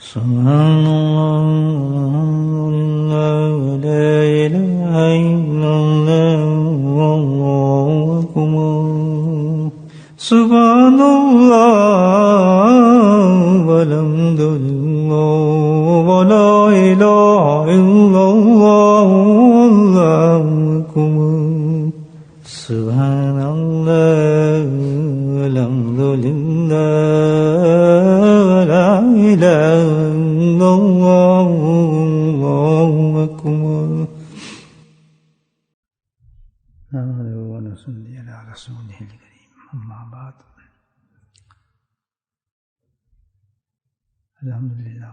سبحان اللہ لا الہ الا اللہ واللہ اکبر سبحان اللہ والحمد للہ ولا الہ الا اللہ واللہ اکبر سبحان اللہ والحمد للہ ولا الہ الا اللہ واللہ اکبر. نحمده ونصلي على رسوله الكريم. اما بعد. الحمدللہ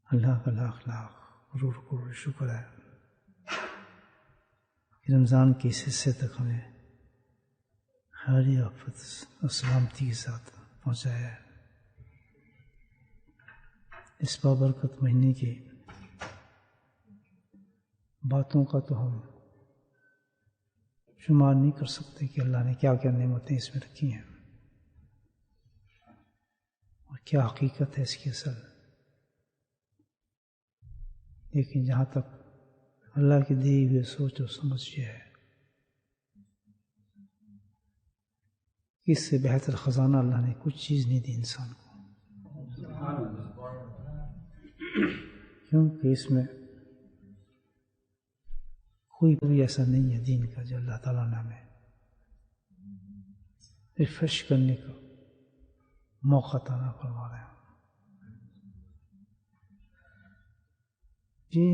اللہ کا لاکھ لاکھ کروڑ شکر ہے کہ رمضان کے اس حصے تک ہمیں خیر آفت اور سلامتی کے ساتھ پہنچایا ہے. اس بابرکت مہینے کی باتوں کا تو ہم شمار نہیں کر سکتے کہ اللہ نے کیا کیا نعمتیں اس میں رکھی ہیں اور کیا حقیقت ہے اس کی اصل. لیکن جہاں تک اللہ کی دی ہوئی سوچ اور سمجھ یہ ہے کہ اس سے بہتر خزانہ اللہ نے کچھ چیز نہیں دی انسان کو، کیونکہ اس میں کوئی بھی ایسا نہیں ہے دین کا جو اللہ تعالیٰ نے ہمیں ریفریش کرنے کا موقع عطا فرما رہے ہیں. یہ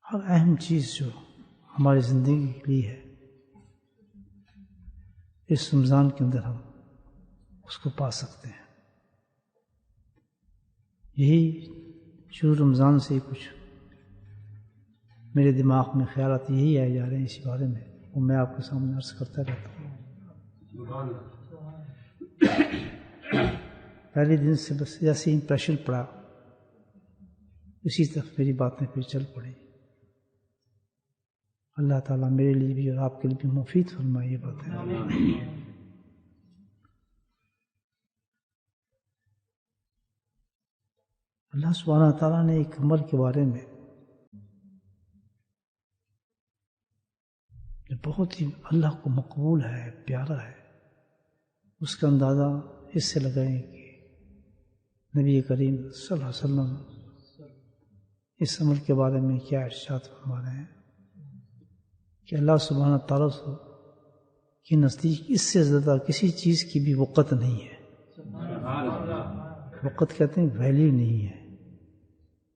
ہر اہم چیز جو ہماری زندگی کے لیے ہے اس رمضان کے اندر ہم اس کو پا سکتے ہیں. یہی شروع رمضان سے کچھ میرے دماغ میں خیالات یہی آئے جا رہے ہیں اسی بارے میں، وہ میں آپ کے سامنے عرض کرتا رہتا ہوں. پہلے دن سے بس جیسے امپریشن پڑا اسی طرح میری باتیں پھر چل پڑیں. اللہ تعالیٰ میرے لیے بھی اور آپ کے لیے بھی مفید فرمائے یہ باتیں. اللہ سبحانہ تعالیٰ نے ایک عمل کے بارے میں جو بہت ہی اللہ کو مقبول ہے، پیارا ہے، اس کا اندازہ اس سے لگائیں کہ نبی کریم صلی اللہ علیہ وسلم اس عمل کے بارے میں کیا ارشاد فرما رہے ہیں کہ اللہ سبحانہ تعالیٰ کے نزدیک اس سے زیادہ کسی چیز کی بھی وقت نہیں ہے. وقت کہتے ہیں ویلیو نہیں ہے،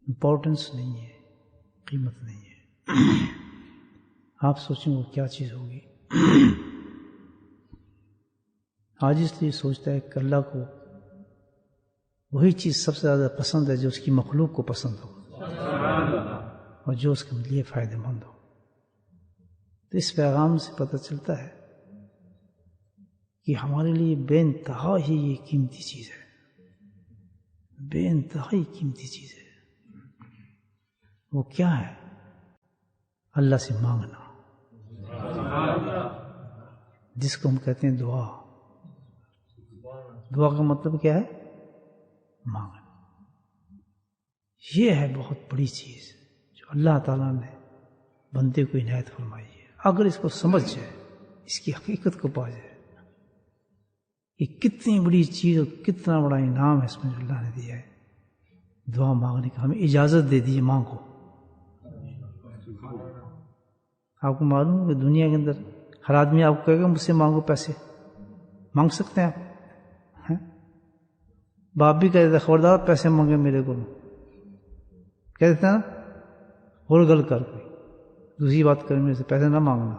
امپورٹنس نہیں ہے، قیمت نہیں ہے. آپ سوچیں وہ کیا چیز ہوگی. آج اس لیے سوچتا ہے کہ اللہ کو وہی چیز سب سے زیادہ پسند ہے جو اس کی مخلوق کو پسند ہو اور جو اس کے لیے فائدہ مند ہو. تو اس پیغام سے پتہ چلتا ہے کہ ہمارے لیے بے انتہا ہی یہ قیمتی چیز ہے، بے انتہائی قیمتی چیز ہے. وہ کیا ہے؟ اللہ سے مانگنا، جس کو ہم کہتے ہیں دعا. دعا کا مطلب کیا ہے؟ مانگنا. یہ ہے بہت بڑی چیز جو اللہ تعالیٰ نے بندے کو عنایت فرمائی ہے. اگر اس کو سمجھ جائے، اس کی حقیقت کو پا جائے کہ کتنی بڑی چیز اور کتنا بڑا انعام ہے اس میں جو اللہ نے دیا ہے. دعا مانگنے کا ہمیں اجازت دے دی، مانگو. آپ کو معلوم ہے کہ دنیا کے اندر ہر آدمی آپ کو کہے گا مجھ سے مانگو پیسے. مانگ سکتے ہیں آپ؟ باپ بھی کہہ دیتا خبردار پیسے مانگے میرے کو، کہہ دیتا نا، اور گل کر کوئی دوسری بات کر میرے سے پیسے نہ مانگنا.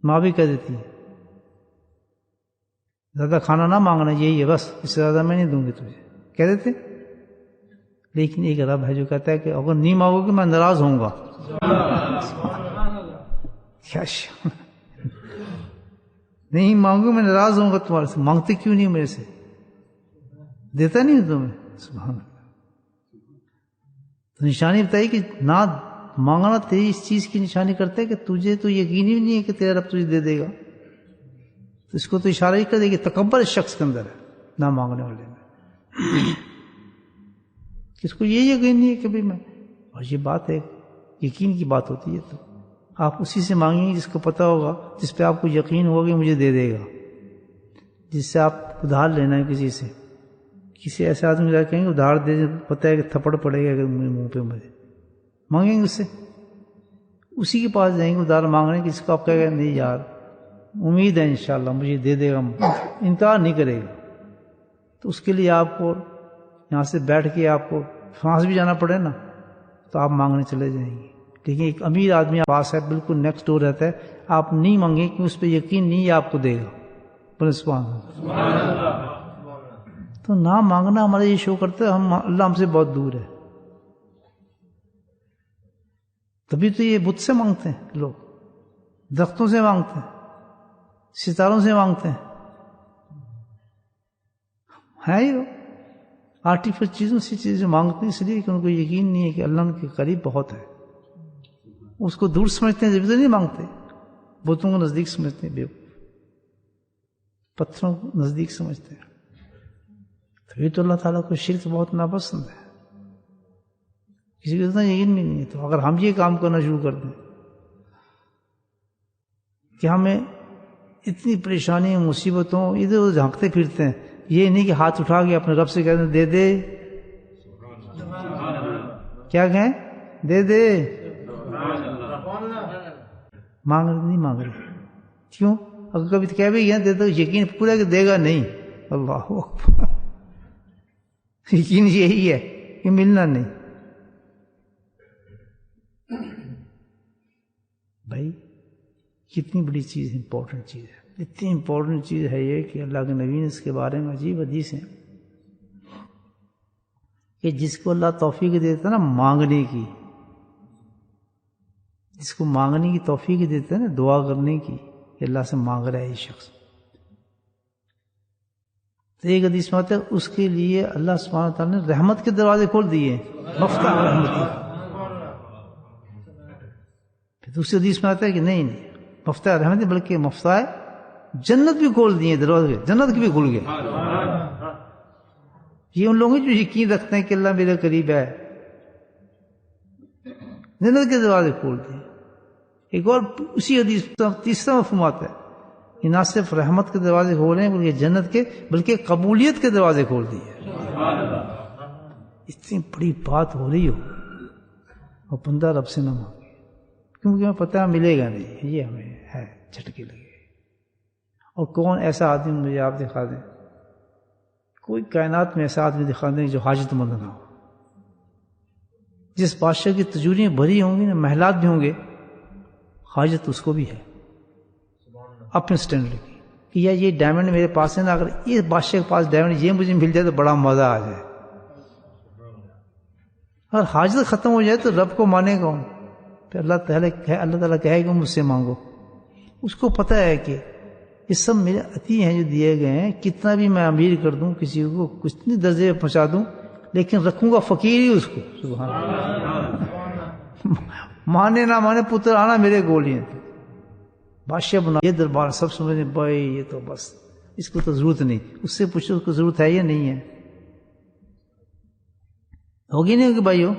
ماں بھی کہہ دیتی ہے زیادہ کھانا نہ مانگنا، یہی ہے بس، اس سے زیادہ میں نہیں دوں گی تجھے، کہہ دیتے. لیکن ایک رب ہے جو کہتا ہے کہ اگر نہیں مانگو گے میں ناراض ہوں گا. کیا نہیں مانگو میں ناراض ہوں گا تمہارے سے. مانگتے کیوں نہیں میرے سے؟ دیتا نہیں ہوں تمہیں. سبحان اللہ. تو نشانی بتائی کہ نہ مانگنا تیری اس چیز کی نشانی کرتا ہے کہ تجھے تو یقین ہی نہیں ہے کہ تیرا رب تجھے دے دے گا. تو تو اس کو تو اشارہ ہی کر دے کہ تکبر اس شخص کے اندر ہے نہ مانگنے والے میں. کس کو یہ یقین نہیں ہے کہ بھئی میں، اور یہ بات ہے یقین کی بات ہوتی ہے. تو آپ اسی سے مانگیں گے جس کو پتہ ہوگا، جس پہ آپ کو یقین ہوگا کہ مجھے دے دے گا. جس سے آپ ادھار لینا ہے کسی سے، کسی ایسے آدمی جا کے کہیں گے ادھار دے، پتہ ہے کہ تھپڑ پڑے گا اگر منہ پہ مجھے، مانگیں گے اس سے، اسی کے پاس جائیں گے ادھار مانگنے، کسی کو آپ کہے گا نہیں یار امید ہے انشاءاللہ مجھے دے دے گا، انکار نہیں کرے گا. تو اس کے لیے آپ کو یہاں سے بیٹھ کے آپ کو فرانس بھی جانا پڑے نا تو آپ مانگنے چلے جائیں گے. لیکن ایک امیر آدمی پاس ہے، بالکل نیکسٹ ڈور رہتا ہے، آپ نہیں مانگیں کہ اس پہ یقین نہیں ہے آپ کو دے گا. بولے سبحان اللہ. تو نہ مانگنا ہمارا یہ شو کرتا ہے ہم اللہ ہم سے بہت دور ہے. تبھی تو یہ بت سے مانگتے ہیں لوگ، درختوں سے مانگتے ہیں، ستاروں سے مانگتے ہیں. ہے ہی آرٹیفیشل چیزوں سے چیزیں مانگتے ہیں اس لیے کہ ان کو یقین نہیں ہے کہ اللہ ان کے قریب بہت ہے. اس کو دور سمجھتے ہیں جب تو نہیں مانگتے، بتوں کو نزدیک سمجھتے ہیں، بیوقوف پتھروں کو نزدیک سمجھتے ہیں. تبھی تو اللہ تعالیٰ کو شرک بہت ناپسند ہے. کسی کو اتنا یقین بھی نہیں ہے. تو اگر ہم یہ کام کرنا شروع کر دیں کہ ہمیں اتنی پریشانی مصیبتوں ادھر ادھر جھانکتے پھرتے ہیں، یہ نہیں کہ ہاتھ اٹھا کے اپنے رب سے کہتے ہیں دے دے، کیا کہیں دے دے، نہیں مانگ رہے. کیوں؟ اگر کبھی کہہ بھی گیا دے دو، یقین پورا کہ دے گا نہیں. اللہ اکبر، یقین یہی ہے کہ ملنا نہیں. بھائی کتنی بڑی چیز ہے، امپورٹنٹ چیز ہے. اتنی امپورٹنٹ چیز ہے یہ کہ اللہ کے نبی نے اس کے بارے میں عجیب حدیث ہے کہ جس کو اللہ توفیق دیتا ہے نا مانگنے کی، جس کو مانگنے کی توفیق دیتا ہے نا دعا کرنے کی کہ اللہ سے مانگ رہا ہے یہ شخص، تو ایک حدیث میں آتا ہے اس کے لیے اللہ سبحانہ وتعالیٰ نے رحمت کے دروازے کھول دیے، مفتاح رحمت. پھر دوسری حدیث میں آتا ہے کہ نہیں مفتاح رحمت نہیں بلکہ مفتاح جنت بھی کھول دیے، دروازے جنت کے بھی کھل گئے. یہ ان لوگوں جو یقین رکھتے ہیں کہ اللہ میرے قریب ہے، جنت کے دروازے کھول دیے. ایک اور اسی حدیث تیسرا مفہوم آتا ہے کہ نہ صرف رحمت کے دروازے کھولے بلکہ جنت کے بلکہ قبولیت کے دروازے کھول دیے. اتنی بڑی بات ہو رہی ہو اور بندہ رب سے نہ مانگے کیونکہ ہمیں پتہ ملے گا نہیں، یہ ہمیں ہے جھٹکے لگے. اور کون ایسا آدمی مجھے آپ دکھا دیں، کوئی کائنات میں ایسا آدمی دکھا دیں جو حاجت مند نہ ہو. جس بادشاہ کی تجوریاں بھری ہوں گی نا، محلات بھی ہوں گے، حاجت اس کو بھی ہے اپنے سٹینڈرڈ کی کہ یا یہ ڈائمنڈ میرے پاس ہے نا، اگر یہ بادشاہ کے پاس ڈائمنڈ یہ مجھے مل جائے تو بڑا مزہ آ جائے. اگر حاجت ختم ہو جائے تو رب کو مانے کون؟ پھر اللہ تعالیٰ کہے گا مجھ سے مانگو. اس کو پتہ ہے کہ یہ سب میرے عطیے ہیں جو دیے گئے ہیں، کتنا بھی میں امیر کر دوں، کسی کو کتنے درجے پہ پہنچا دوں، لیکن رکھوں گا فقیر ہی اس کو. سبحان اللہ. مانے نہ مانے پتر آنا میرے گول ہی ہے. بادشاہ بنا یہ دربار سب سمجھے بھائی یہ تو بس اس کو تو ضرورت نہیں. اس سے پوچھو اس کو ضرورت ہے یا نہیں ہے؟ ہوگی نہیں ہوگی بھائیو؟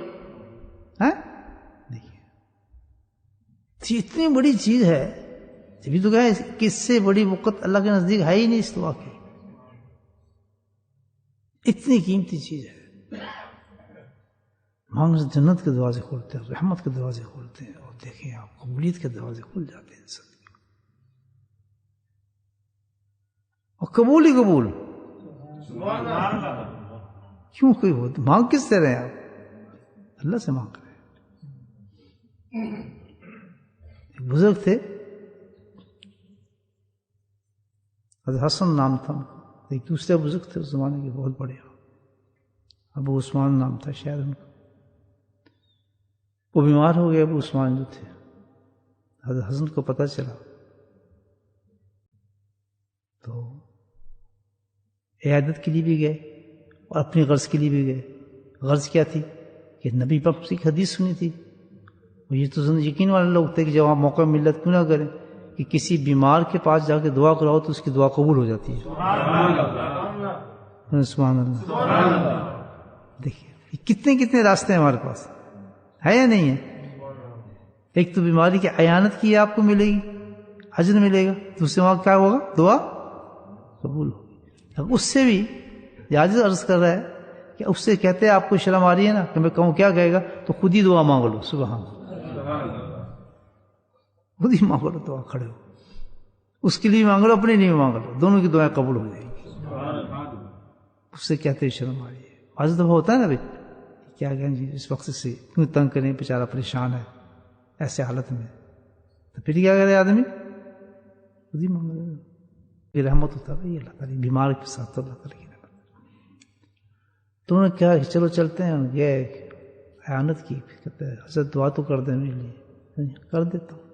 دیکھیے اتنی بڑی چیز ہے، تبھی تو کہا کہ اس سے بڑی وقت اللہ کے نزدیک ہے ہی نہیں. اس دعا کی اتنی قیمتی چیز ہے. مانگ سے جنت کے دروازے کھولتے ہیں، رحمت کے دروازے کھولتے ہیں، اور دیکھیں آپ قبولیت کے دروازے کھل جاتے ہیں سب. اور قبول ہی قبول. کیوں کوئی ہو مانگ کس طرح ہیں آپ؟ اللہ سے مانگ رہے ہیں. ایک بزرگ تھے، حضرت حسن نام تھا. ایک دوسرے بزرگ تھے اس زمانے کے بہت بڑے، ابو عثمان نام تھا شاید ان کا. وہ بیمار ہو گئے ابو عثمان جو تھے. حضرت حسن کو پتہ چلا تو عیادت کے لیے بھی گئے اور اپنی غرض کے لیے بھی گئے. غرض کیا تھی کہ نبی پاک کی حدیث سنی تھی. یہ تو یقین والے لوگ تھے کہ جب آپ موقع مل رہا کیوں نہ کریں. کہ کسی بیمار کے پاس جا کے دعا کراؤ تو اس کی دعا قبول ہو جاتی ہے. سبحان اللہ. دیکھیے کتنے راستے ہیں ہمارے پاس، ہے یا نہیں ہے؟ ایک تو بیماری کی عیانت کی آپ کو ملے گی، اجر ملے گا. دوسرے وہاں کیا ہوگا؟ دعا قبول ہوگی. اس سے بھی عاجز عرض کر رہا ہے کہ اس سے کہتے ہیں آپ کو شرم آ رہی ہے نا کہ میں کہوں کیا کہے گا، تو خود ہی دعا مانگ لو. سبحان اللہ. خود ہی مانگ لو، دعا کھڑے ہو، اس کے لیے مانگ لو، اپنے لیے مانگ لو، دونوں کی دعائیں قبول ہو جائیں گی. اس سے کہتے ہیں شرم آ رہی ہے. بعض دفعہ ہوتا ہے نا بھائی، کیا کہیں جی اس وقت سے کیوں تنگ کریں، بیچارہ پریشان ہے ایسے حالت میں، تو پھر کیا کرے آدمی؟ خود ہی مانگ لے. یہ رحمت ہوتا ہے اللہ تعالیٰ بیمار کے ساتھ، تو اللہ تعالیٰ کی رحمت. تو انہوں نے کہا کہ چلو چلتے ہیں. یہ اعانت کی، کہتے ہیں حضرت دعا تو کر دیں میرے لیے. کر دیتا ہوں.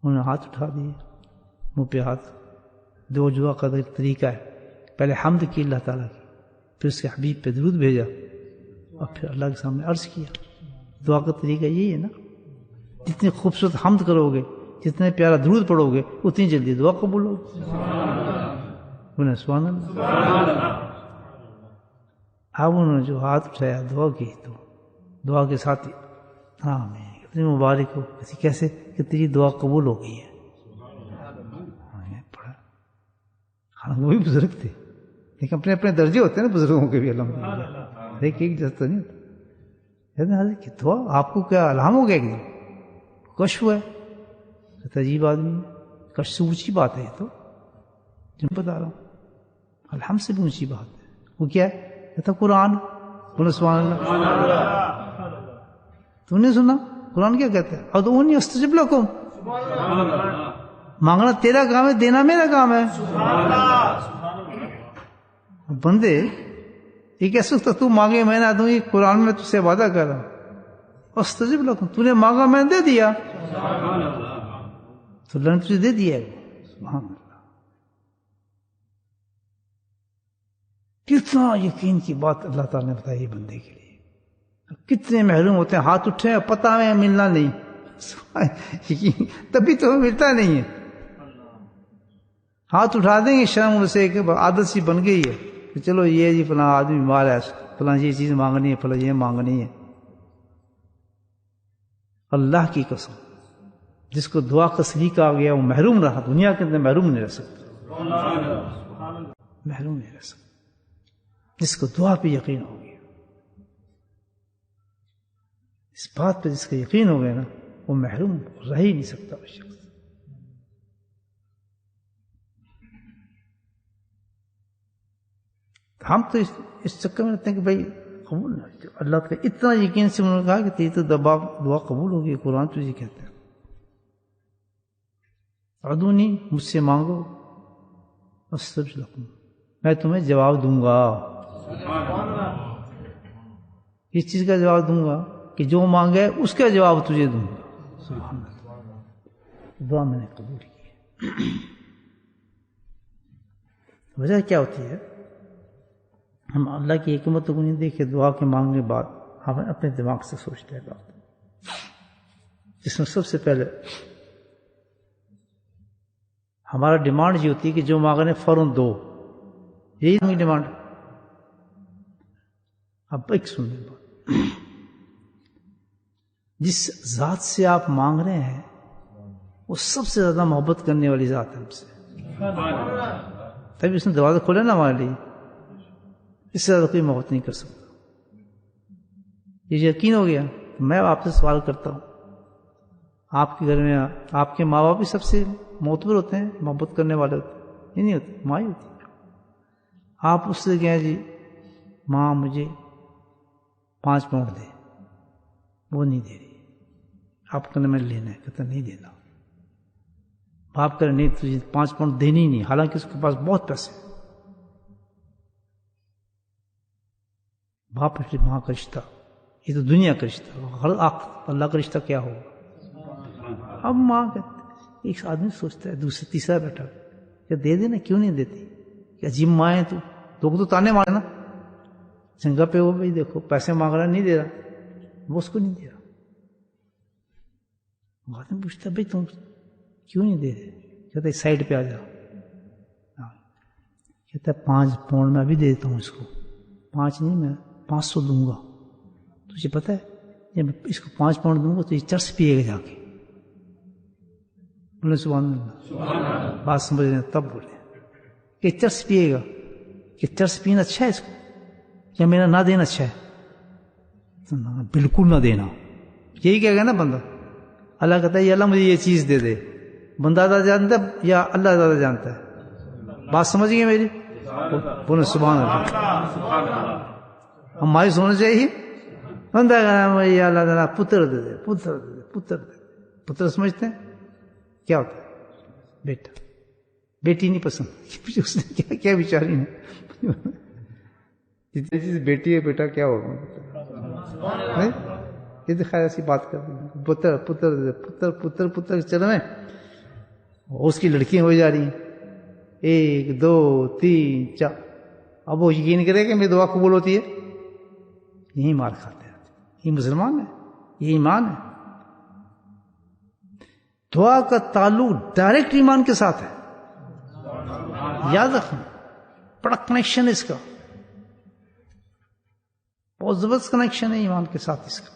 انہوں نے ہاتھ اٹھا دیے، منہ پہ ہاتھ. دو دعا کا طریقہ ہے، پہلے حمد کی اللہ تعالیٰ کی، پھر اس کے حبیب پہ درود بھیجا، اور پھر اللہ کے سامنے عرض کیا. دعا کا طریقہ یہی ہے نا. جتنی خوبصورت حمد کرو گے، جتنے پیارا درود پڑھو گے، اتنی جلدی دعا قبول ہوگی. سبحان اللہ. اب انہوں نے جو ہاتھ اٹھایا دعا کی، تو دعا کے ساتھ ہی آمین، کتنی مبارک ہو. کیسے کہ تیری دعا قبول ہو گئی ہے. پڑھا. حالانکہ وہ بھی بزرگ تھے، لیکن اپنے اپنے درجے ہوتے ہیں نا بزرگوں کے بھی. الحمدللہ ایک جیسا نہیں ہوتا. کہ دعا آپ کو کیا الہام ہو گیا؟ ایک دن کشف ہوا ہے، عجیب آدمی ہے. کشف سے اونچی بات ہے یہ، تو جو بتا رہا ہوں الحمد سے بھی اونچی بات ہے. وہ کیا ہے؟ کہتا قرآن. بولو سبحان اللہ. تو نے سنا قرآن کیا کہتا ہے؟ ادعونی استجب لکم. مانگنا تیرا کام ہے، دینا میرا کام ہے. بندے یہ کیسے ہوتا تو مانگے میں نہ دوں؟ یہ قرآن میں تجھ سے وعدہ کر رہا ہوں. استجب لکم، تو نے مانگا میں نے دے دیا، تو اللہ نے تجھے دے دیا ہے. سبحان اللہ. کتنا یقین کی بات اللہ تعالیٰ نے بتائی بندے کے لیے. کتنے محروم ہوتے ہیں، ہاتھ اٹھے ہیں، پتہ ہے ملنا نہیں، تبھی تو ملتا نہیں ہے. ہاتھ اٹھا دیں گے شرم سے، ایک عادت سی بن گئی ہے کہ چلو یہ جی فلاں آدمی بیمار ہے، فلاں یہ چیز مانگنی ہے، فلاں یہ مانگنی ہے. اللہ کی قسم جس کو دعا کا سلیقہ آ گیا وہ محروم رہا، دنیا کے اندر محروم نہیں رہ سکتا. محروم نہیں رہ سکتا. جس کو دعا پہ یقین ہو گیا، اس بات پہ جس کا یقین ہو گیا نا، وہ محروم رہ ہی نہیں سکتا وہ شخص. ہم تو اس چکر میں رہتے ہیں کہ بھائی قبول نہ، اللہ کا اتنا یقین سے انہوں نے کہا کہ تیری تو دعا قبول ہوگی. قرآن تجھے کہتے ہیں ادعونی، مجھ سے مانگو، استجب لکم، میں تمہیں جواب دوں گا. اس چیز کا جواب دوں گا کہ جو مانگے اس کا جواب تجھے دوں گا. سبحان اللہ. دعا میں نے قبول کی. وجہ کیا ہوتی ہے؟ ہم اللہ کی حکمت کو نہیں دیکھے، دعا کے مانگنے بعد ہم اپنے دماغ سے سوچتے ہیں بات. جس میں سب سے پہلے ہمارا ڈیمانڈ یہ ہوتی ہے کہ جو مانگنے فوراً دو. یہی ہماری ڈیمانڈ. اب ایک سن لیں بات، جس ذات سے آپ مانگ رہے ہیں وہ سب سے زیادہ محبت کرنے والی ذات ہے ہم سے. تبھی اس نے دروازہ کھولے نا ہمارے لیے. اس سے زیادہ کوئی محبت نہیں کر سکتا. یہ یقین ہو گیا. میں آپ سے سوال کرتا ہوں، آپ کے گھر میں آپ کے ماں باپ بھی سب سے معتبر ہوتے ہیں، محبت کرنے والے ہوتے ہیں؟ یہ نہیں ہوتے، ماں ہی ہوتی ہے. آپ اس سے کہیں جی ماں مجھے 5 پاؤنڈ دے، وہ نہیں دے رہی. آپ کہنے میں لینا ہے، کہتا نہیں دینا. باپ کہے نہیں تجھے 5 پاؤنڈ دینی ہی نہیں، حالانکہ اس کے پاس بہت پیسے ہیں. باپ سے ماں کا رشتہ، یہ تو دنیا کا رشتہ. اللہ کا رشتہ کیا ہوگا؟ اب ماں کہتے، ایک آدمی سوچتا ہے، دوسرا تیسرا بیٹھا کہ دے دینا، کیوں نہیں دیتی؟ کہ عجیب ماں ہے تو. لوگ تو تانے مارے نا جنگا پہ، وہ بھائی دیکھو پیسے مانگ رہا نہیں دے رہا، وہ اس کو نہیں دے رہا. بعد میں پوچھتا بھائی تم کیوں نہیں دے رہے؟ کہتے سائڈ پہ آ جاؤ. کہتا ہے 5 پاؤنڈ میں ابھی دے دیتا ہوں اس کو. 5 نہیں، میں 500 دوں گا. تجھے پتہ ہے جب میں اس کو 5 پاؤنڈ دوں گا تو یہ چرس پیے گا جا کے. بولے سبحان اللہ. بات سمجھ رہے ہیں؟ تب بولے کہ چرس پیے گا، کہ چرس پینا اچھا ہے اس کو یا میرا نہ دینا اچھا ہے؟ بالکل نہ دینا. یہی کہے گا نا بندہ. اللہ کہتا ہے یہ اللہ مجھے یہ چیز دے دے. بندہ زیادہ جانتا ہے یا اللہ زیادہ جانتا ہے؟ بات سمجھ گئے میری؟ بولے سبحان اللہ. ہم مایوس ہونا چاہیے. بندہ یہ اللہ تعالیٰ پتر دے دے، پتر دے دے، پتر دے دے. پتر سمجھتے ہیں کیا ہوتا ہے؟ بیٹا. بیٹی نہیں پسند. اس نے کیا بیچاری نے جتنی چیز بیٹی ہے بیٹا کیا ہوگا؟ یہ تو خیر ایسی بات کر رہی ہیں. پتر پتر دے دے، پتر پتر پتر چل رہے ہیں. اس کی لڑکیاں ہو جا رہی ہیں 1 2 3 4. اب وہ یقین کرے کہ میری دعا قبول ہوتی ہے؟ یہی مار کھاتے ہیں. یہ مسلمان ہے، یہ ایمان ہے. دعا کا تعلق ڈائریکٹ ایمان کے ساتھ ہے. یاد رکھنا بڑا کنیکشن ہے اس کا، بہت زبردست کنیکشن ہے ایمان کے ساتھ اس کا.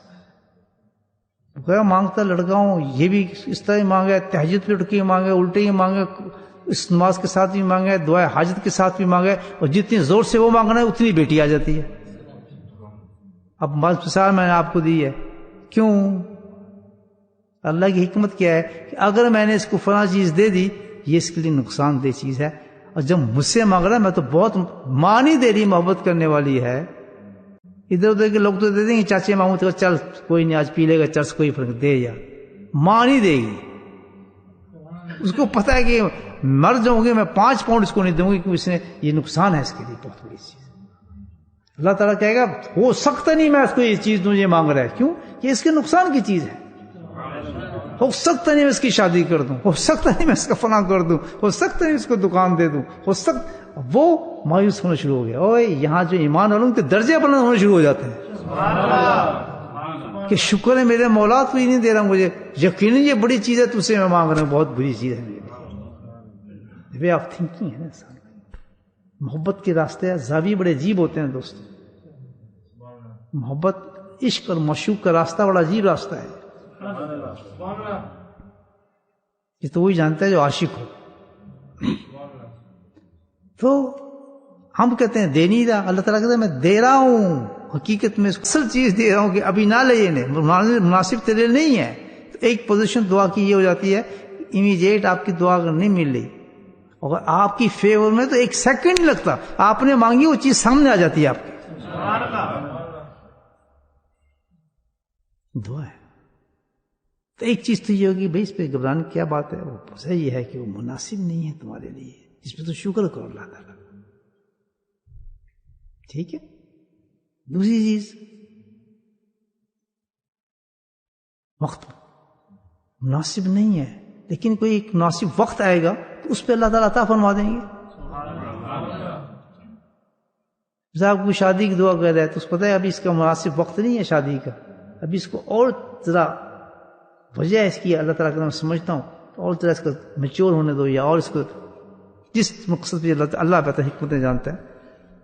گیا مانگتا لڑکا ہوں، یہ بھی اس طرح ہی مانگا ہے، تہجد پہ اٹھ کے مانگا ہے، الٹے ہی مانگا ہے، اس نماز کے ساتھ بھی مانگا ہے، دعائے حاجت کے ساتھ بھی مانگا ہے. اور جتنی زور سے وہ مانگنا ہے اتنی بیٹی آ جاتی ہے. اب مثال میں نے آپ کو دی ہے. کیوں؟ اللہ کی حکمت کیا ہے کہ اگر میں نے اس کو فلاں چیز دے دی یہ اس کے لیے نقصان دہ چیز ہے. اور جب مجھ سے مانگ رہا ہے میں تو بہت ماں نہیں دے رہی، محبت کرنے والی ہے. ادھر ادھر کے لوگ تو دے دیں گے، چاچے مانگو تو چل کوئی نہیں آج پی لے گا چرس، کوئی فرق دے یار. ماں نہیں دے گی. اس کو پتہ ہے کہ مر جاؤں گے میں 5 پاؤنڈ اس کو نہیں دوں گی کیونکہ اس نے یہ نقصان ہے اس کے لیے بہت بڑی چیز. اللہ تعالیٰ کہے گا ہو سکتا نہیں میں اس کو یہ چیز دوں، یہ مانگ رہا ہے. کیوں؟ یہ اس کے نقصان کی چیز ہے. ہو سکتا نہیں میں اس کی شادی کر دوں، ہو سکتا نہیں میں اس کا فلاں کر دوں، ہو سکتا نہیں اس کو دکان دے دوں، ہو سکتا. وہ مایوس ہونا شروع ہو گیا. اوے یہاں جو ایمان والوں کے درجے بلند ہونے شروع ہو جاتے ہیں کہ شکر ہے میرے مولا تو ہی نہیں دے رہا مجھے، یقیناً یہ بڑی چیز ہے تجھ سے میں مانگ رہا ہوں، بہت بری چیز ہے میرے لیے. وے آف تھنکنگ ہے نا انسان. محبت کے راستے زاویے بڑے عجیب ہوتے ہیں دوستو. محبت عشق اور معشوق کا راستہ بڑا عجیب راستہ ہے. یہ تو وہی جانتا ہے جو عاشق ہو. تو ہم کہتے ہیں دے نہیں رہا، اللہ تعالیٰ کہتا ہے میں دے رہا ہوں. حقیقت میں اصل چیز دے رہا ہوں کہ ابھی نہ لینے، مناسب تیرے نہیں ہے. تو ایک پوزیشن دعا کی یہ ہو جاتی ہے امیڈیٹ آپ کی دعا اگر نہیں مل رہی اور آپ کی فیور میں تو 1 سیکنڈ نہیں لگتا، آپ نے مانگی وہ چیز سامنے آ جاتی ہے آپ کی. دعا ہے. تو ایک چیز تو یہ ہوگی بھائی اس پہ گھبرانے کیا بات ہے، وہ صحیح یہ ہے کہ وہ مناسب نہیں ہے تمہارے لیے، اس پہ تو شکر کرو اللہ تعالیٰ. ٹھیک ہے. دوسری چیز وقت مناسب نہیں ہے، لیکن کوئی ایک مناسب وقت آئے گا تو اس پہ اللہ تعالیٰ عطا فرما دیں گے. جب آپ کو شادی کی دعا کر رہا ہے تو اس کو پتہ ہے ابھی اس کا مناسب وقت نہیں ہے شادی کا، ابھی اس کو اور ذرا وجہ ہے اس کی اللہ تعالیٰ کا میں سمجھتا ہوں تو اور ذرا اس کو میچور ہونے دو، یا اور اس کو جس مقصد پہ اللہ پتہ حکمتیں جانتا ہے.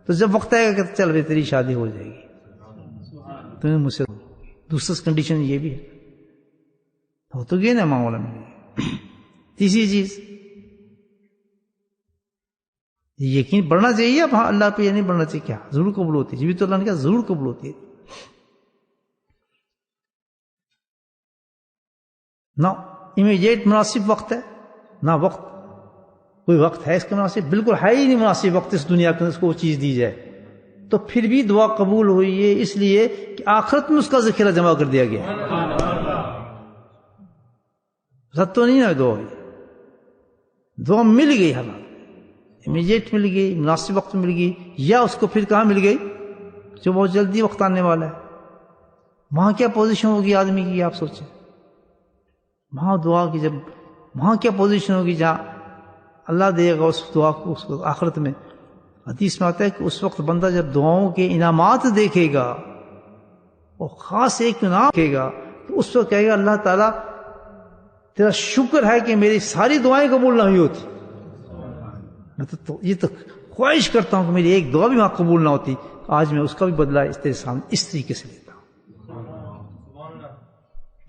تو جب وقت آئے گا کہ چل بھائی تیری شادی ہو جائے گی، تمہیں مجھ سے. دوسرا کنڈیشن یہ بھی ہے ہو تو گئی نا معاملہ میں. تیسری چیز یقین بڑھنا چاہیے. اب ہاں اللہ پہ یہ نہیں بڑھنا چاہیے، کیا ضرور قبول ہوتی ہے. جی بھی تو اللہ نے کہا ضرور قبول ہوتی ہے. نہ امیڈیٹ مناسب وقت ہے، نہ وقت کوئی وقت ہے اس کا مناسب، بالکل ہے ہی نہیں مناسب وقت اس دنیا کے اس کو وہ چیز دی جائے. تو پھر بھی دعا قبول ہوئی ہے اس لیے کہ آخرت میں اس کا ذخیرہ جمع کر دیا گیا. رد تو نہیں نا دعا ہوئی، دعا مل گئی، حالات امیڈیٹ مل گئی، مناسب وقت مل گئی. یا اس کو پھر کہاں مل گئی جو بہت جلدی وقت آنے والا ہے. وہاں کیا پوزیشن ہوگی آدمی کی آپ سوچیں. وہاں دعا کی جب وہاں کیا پوزیشن ہوگی جہاں اللہ دے گا اس دعا کو اس کو آخرت میں. حدیث میں آتا ہے کہ اس وقت بندہ جب دعاؤں کے انعامات دیکھے گا اور خاص ایک انعام دیکھے گا تو اس وقت کہے گا اللہ تعالیٰ تیرا شکر ہے کہ میری ساری دعائیں قبول نہ ہوئی ہوتی، میں تو یہ تو خواہش کرتا ہوں کہ میری ایک دعا بھی وہاں قبول نہ ہوتی، آج میں اس کا بھی بدلہ تیرے سامنے اس طریقے سے لیتا ہوں۔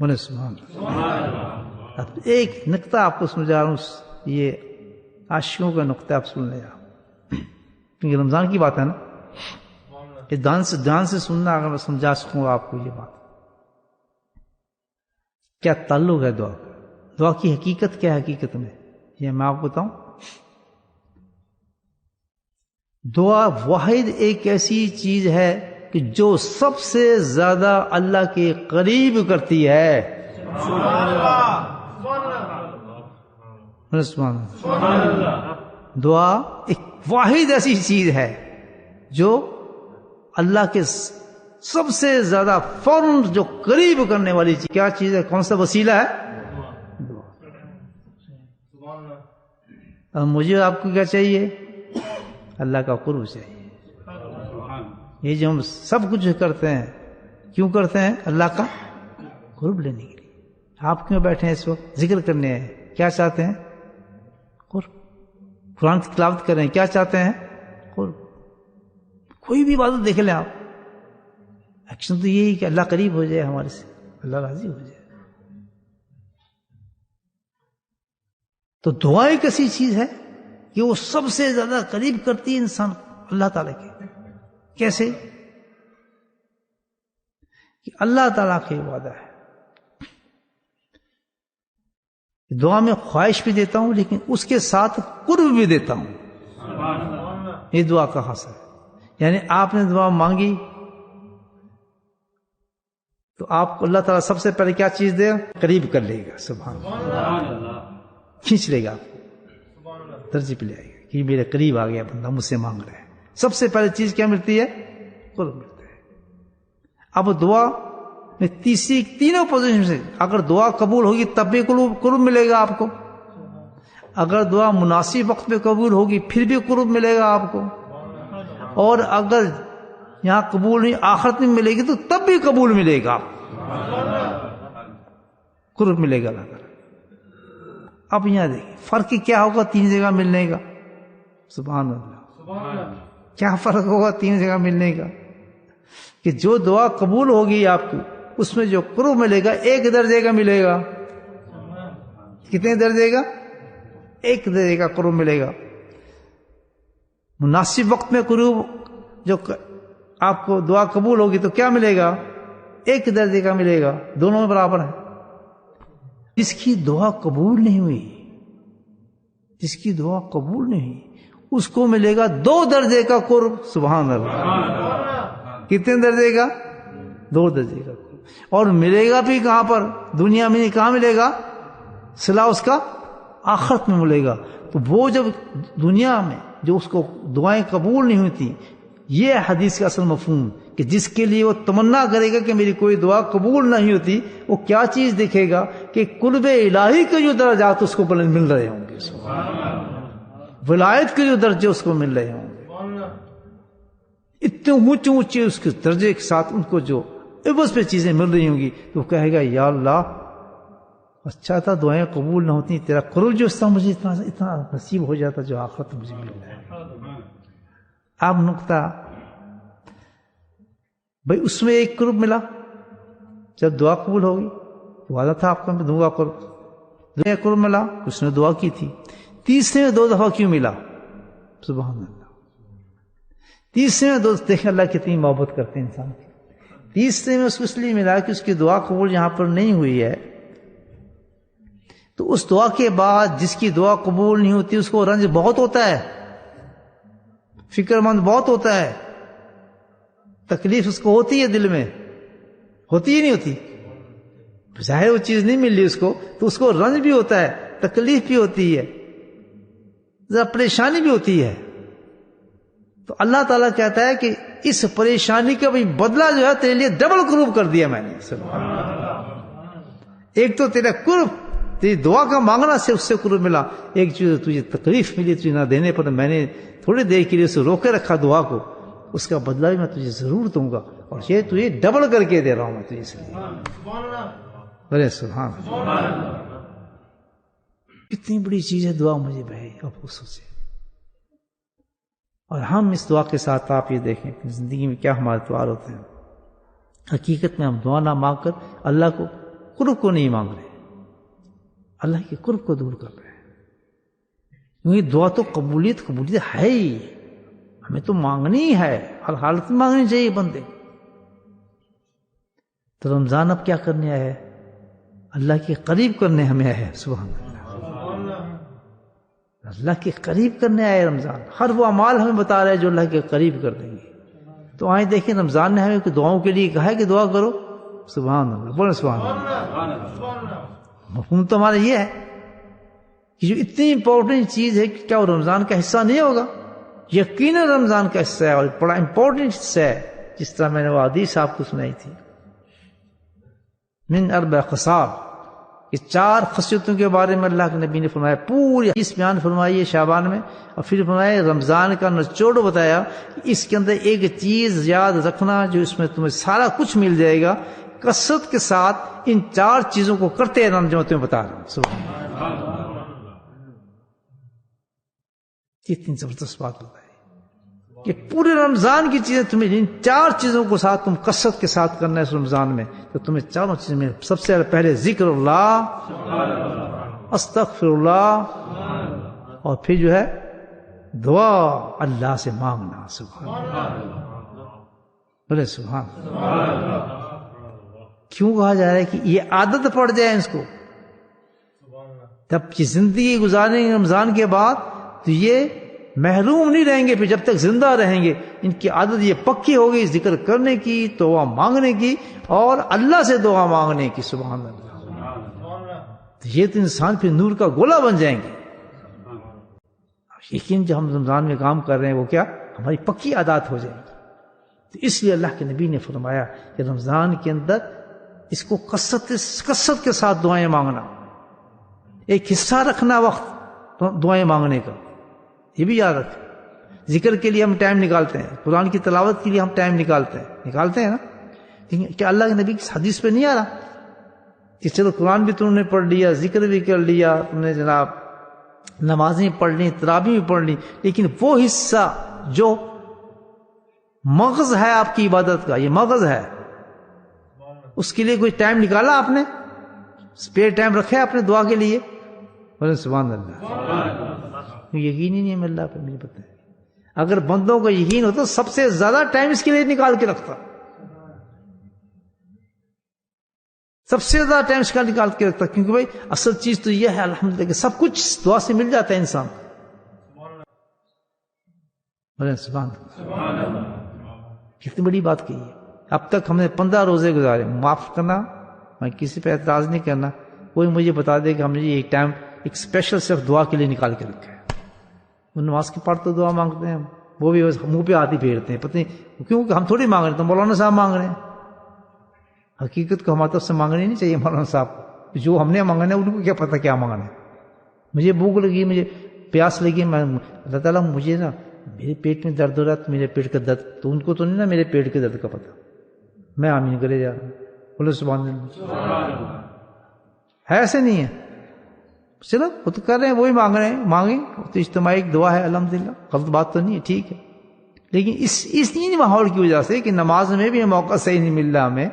بولے سبحان اللہ۔ اب ایک نقطہ آپ کو سمجھا رہا ہوں، یہ عاشقوں کا نقطہ آپ سن لیں کیونکہ رمضان کی بات ہے نا، یہ دھیان سے سننا، اگر میں سمجھا سکوں آپ کو یہ بات۔ کیا تعلق ہے دعا کا؟ دعا کی حقیقت کیا ہے حقیقت میں؟ یہ میں آپ کو بتاؤں۔ دعا واحد ایک ایسی چیز ہے کہ جو سب سے زیادہ اللہ کے قریب کرتی ہے۔ دعا ایک واحد ایسی چیز ہے جو اللہ کے سب سے زیادہ فوراً جو قریب کرنے والی چیز، کیا چیز ہے؟ کون سا وسیلہ ہے؟ دعا۔ اب مجھے آپ کو کیا چاہیے؟ اللہ کا قرب چاہیے۔ یہ جو ہم سب کچھ کرتے ہیں، کیوں کرتے ہیں؟ اللہ کا قرب لینے کے لیے۔ آپ کیوں بیٹھے ہیں اس وقت؟ ذکر کرنے ہیں، کیا چاہتے ہیں؟ قرب۔ قرآن کی تلاوت کر رہے ہیں، کیا چاہتے ہیں؟ قرب۔ کوئی بھی عبادت دیکھ لیں آپ، ایکشن تو یہی کہ اللہ قریب ہو جائے ہمارے سے، اللہ راضی ہو جائے۔ تو دعا ایک ایسی چیز ہے کہ وہ سب سے زیادہ قریب کرتی ہے انسان کو اللہ تعالیٰ کے۔ کیسے؟ کہ اللہ تعالیٰ کا وعدہ ہے، دعا میں خواہش بھی دیتا ہوں لیکن اس کے ساتھ قرب بھی دیتا ہوں۔ یہ دعا کا حاصل ہے۔ یعنی آپ نے دعا مانگی تو آپ کو اللہ تعالیٰ سب سے پہلے کیا چیز دے؟ قریب کر لے گا، سبحان اللہ، کھینچ لے گا آپ کو، درجے پہ لے آئے گا کہ میرے قریب آ گیا بندہ، مجھ سے مانگ رہا ہے۔ سب سے پہلے چیز کیا ملتی ہے؟ قرب ملتا ہے۔ اب دعا میں تینوں پوزیشن سے اگر دعا قبول ہوگی تب بھی قرب ملے گا آپ کو، اگر دعا مناسب وقت پہ قبول ہوگی پھر بھی قرب ملے گا آپ کو، اور اگر یہاں قبول نہیں آخرت میں ملے گی تو تب بھی قبول ملے گا، قرب ملے گا اللہ تعالیٰ۔ اب یہاں دیکھیں فرق کیا ہوگا تین جگہ ملنے کا؟ سبحان اللہ، کیا فرق ہوگا تین جگہ ملنے کا؟ کہ جو دعا قبول ہوگی آپ کی اس میں جو قرب ملے گا ایک درجے کا ملے گا۔ کتنے درجے کا؟ ایک درجے کا قرب ملے گا۔ مناسب وقت میں قرب جو آپ کو دعا قبول ہوگی تو کیا ملے گا؟ ایک درجے کا ملے گا، دونوں میں برابر ہے۔ جس کی دعا قبول نہیں ہوئی، جس کی دعا قبول نہیں ہوئی اس کو ملے گا 2 درجے کا قرب۔ سبحان اللہ، کتنے درجے کا؟ 2 درجے کا قرب۔ اور ملے گا بھی کہاں پر؟ دنیا میں نہیں، کہاں ملے گا؟ صلاح اس کا آخرت میں ملے گا۔ تو وہ جب دنیا میں جو اس کو دعائیں قبول نہیں ہوتی، یہ حدیث کا اصل مفہوم کہ جس کے لیے وہ تمنا کرے گا کہ میری کوئی دعا قبول نہیں ہوتی، وہ کیا چیز دیکھے گا کہ قرب الہی کے جو درجات اس کو مل رہے ہوں گے، ولایت کے جو درجے اس کو مل رہے ہوں گے، اتنے اونچے اونچے اس کے درجے کے ساتھ ان کو جو عوض پہ چیزیں مل رہی ہوں گی، تو وہ کہے گا یا اللہ اچھا تھا دعائیں قبول نہ ہوتی، تیرا قرب جو اس طرح مجھے اتنا نصیب ہو جاتا جو آخرت مجھے مل رہا ہے۔ اب نقطہ بھائی اس میں ایک قرب ملا جب دعا قبول ہوگی، وعدہ تھا آپ کا میں دوں گا قرب، دوسرا قرب ملا اس نے دعا کی تھی، تیسرے میں 2 دفعہ کیوں ملا؟ سبحان اللہ، تیسرے میں 2 دیکھیں اللہ کتنی محبت کرتے ہیں انسان کی۔ تیسرے میں اس کو اس لیے ملا کہ اس کی دعا قبول یہاں پر نہیں ہوئی ہے، تو اس دعا کے بعد جس کی دعا قبول نہیں ہوتی اس کو رنج بہت ہوتا ہے، فکر مند بہت ہوتا ہے، تکلیف اس کو ہوتی ہے، دل میں ہوتی ہی نہیں ہوتی، ظاہر وہ چیز نہیں مل رہی اس کو تو اس کو رنج بھی ہوتا ہے، تکلیف بھی ہوتی ہے، ذرا پریشانی بھی ہوتی ہے۔ تو اللہ تعالیٰ کہتا ہے کہ اس پریشانی کا بھی بدلہ جو ہے تیرے لیے ڈبل قرب کر دیا میں نے۔ ایک تو تیرا قرب تیری دعا کا مانگنا سے اس سے قرب ملا، ایک جو تجھے تکلیف ملی تجھے نہ دینے پر میں نے تھوڑی دیر کے لیے اسے روکے رکھا دعا کو، اس کا بدلہ بھی میں تجھے ضرور دوں گا، اور یہ تجھے ڈبل کر کے دے رہا ہوں میں تجھے، اس لیے بولے سبحان اللہ۔ کتنی بڑی چیز ہے دعا مجھے بھائی، آپ کو سوچیں. اور ہم اس دعا کے ساتھ آپ یہ دیکھیں کہ زندگی میں کیا ہمارے دعا ہوتے ہیں. حقیقت میں ہم دعا نہ مانگ کر اللہ کو قرب کو نہیں مانگ رہے، اللہ کے قرب کو دور کر رہے ہیں. کیونکہ دعا تو قبولیت ہے ہی، ہمیں تو مانگنی ہی ہے، ہر حالت میں مانگنی چاہیے بندے. تو رمضان اب کیا کرنے آیا ہے؟ اللہ کے قریب کرنے ہمیں آیا ہے. سبحان اللہ، اللہ کے قریب کرنے آئے رمضان. ہر وہ اعمال ہمیں بتا رہے ہیں جو اللہ کے قریب کر دیں گے. تو آئیں دیکھیں رمضان نے ہمیں دعاؤں کے لیے کہا ہے کہ دعا کرو. سبحان اللہ، بولے سبحان اللہ. مفہوم تو ہمارا یہ ہے کہ جو اتنی امپورٹنٹ چیز ہے کہ کیا وہ رمضان کا حصہ نہیں ہوگا؟ یقیناً رمضان کا حصہ ہے اور بڑا امپورٹنٹ حصہ ہے. جس طرح میں نے وہ حدیث آپ کو سنائی تھی، من 4 خصال، یہ 4 خصیتوں کے بارے میں اللہ کے نبی نے فرمایا. پوری حدیث بیان فرمائی ہے شعبان میں، اور پھر فرمایا رمضان کا نچوڑ بتایا کہ اس کے اندر ایک چیز یاد رکھنا جو اس میں تمہیں سارا کچھ مل جائے گا. کثرت کے ساتھ ان 4 چیزوں کو کرتے رہنا جو میں تمہیں بتا رہا ہوں. سبحان اللہ، کتنی زبردست بات بتائی کہ پورے رمضان کی چیزیں تمہیں ان 4 چیزوں کو ساتھ تم کثرت کے ساتھ کرنا ہے اس رمضان میں، تو تمہیں 4 چیزیں میں سب سے پہلے ذکر اللہ، استغفر اللہ، اور پھر جو ہے دعا اللہ سے مانگنا. سبحان اللہ، بولے سبحان اللہ. کیوں کہا جا رہا ہے کہ یہ عادت پڑ جائے اس کو؟ جب یہ زندگی گزاریں گے رمضان کے بعد تو یہ محروم نہیں رہیں گے. پھر جب تک زندہ رہیں گے ان کی عادت یہ پکی ہوگی ذکر کرنے کی، دعا مانگنے کی اور اللہ سے دعا مانگنے کی. سبحان اللہ. تو یہ تو انسان پھر نور کا گولا بن جائیں گے. یقین جو ہم رمضان میں کام کر رہے ہیں وہ کیا ہماری پکی عادات ہو جائیں گی. تو اس لیے اللہ کے نبی نے فرمایا کہ رمضان کے اندر اس کو کثرت کے ساتھ دعائیں مانگنا، ایک حصہ رکھنا وقت دعائیں مانگنے کا. یہ بھی یاد رکھ، ذکر کے لیے ہم ٹائم نکالتے ہیں، قرآن کی تلاوت کے لیے ہم ٹائم نکالتے ہیں نا. لیکن کیا اللہ کے نبی کی حدیث پہ نہیں آ رہا کہ چلو قرآن بھی تم نے پڑھ لیا، ذکر بھی کر لیا، تم نے جناب نمازیں پڑھ لی، تراویح بھی پڑھ لی، لیکن وہ حصہ جو مغز ہے آپ کی عبادت کا، یہ مغز ہے، اس کے لیے کوئی ٹائم نکالا آپ نے؟ اسپیئر ٹائم رکھے آپ نے دعا کے لیے؟ بولے سبحان اللہ. یقین ہی نہیں ہے اللہ پہ، مجھے پتہ ہے. اگر بندوں کو یقین ہوتا سب سے زیادہ ٹائم اس کے لیے نکال کے رکھتا، سب سے زیادہ ٹائم اس کا نکال کے رکھتا. کیونکہ بھائی اصل چیز تو یہ ہے الحمدللہ کہ سب کچھ دعا سے مل جاتا ہے انسان. بولے سبحان اللہ. کتنی بڑی بات کہی ہے. اب تک ہم نے 15 روزے گزارے. معاف کرنا، میں کسی پہ اعتراض نہیں کرنا، کوئی مجھے بتا دے کہ ہم نے ایک ٹائم ایک اسپیشل صرف دعا کے لیے نکال کے رکھا ہے. وہ نماز کے پڑھ تو دعا مانگتے ہیں، وہ بھی منہ پہ آتی پھیرتے ہیں، پتہ نہیں کیونکہ ہم تھوڑی مانگ رہے ہیں، تو مولانا صاحب مانگ رہے ہیں. حقیقت کو ہماری طرف سے مانگنی نہیں چاہیے مولانا صاحب کو. جو ہم نے مانگنا ہے ان کو کیا پتہ کیا مانگنا ہے. مجھے بھوک لگی، مجھے پیاس لگی، میں اللہ تعالیٰ مجھے نا میرے پیٹ میں درد ہو رہا ہے تو میرے پیٹ کا درد، تو ان کو تو نہیں نا میرے پیٹ کے درد کا پتہ. میں آمین کرے جا رہا ہوں. بولے سبحان اللہ. ہے ایسے نہیں ہے. چلو وہ تو کر رہے ہیں، وہی مانگ رہے ہیں، مانگیں. تو اجتماعی ایک دعا ہے الحمدللہ، غلط بات تو نہیں ہے، ٹھیک ہے. لیکن اس ماحول کی وجہ سے کہ نماز میں بھی موقع صحیح نہیں مل رہا ہمیں،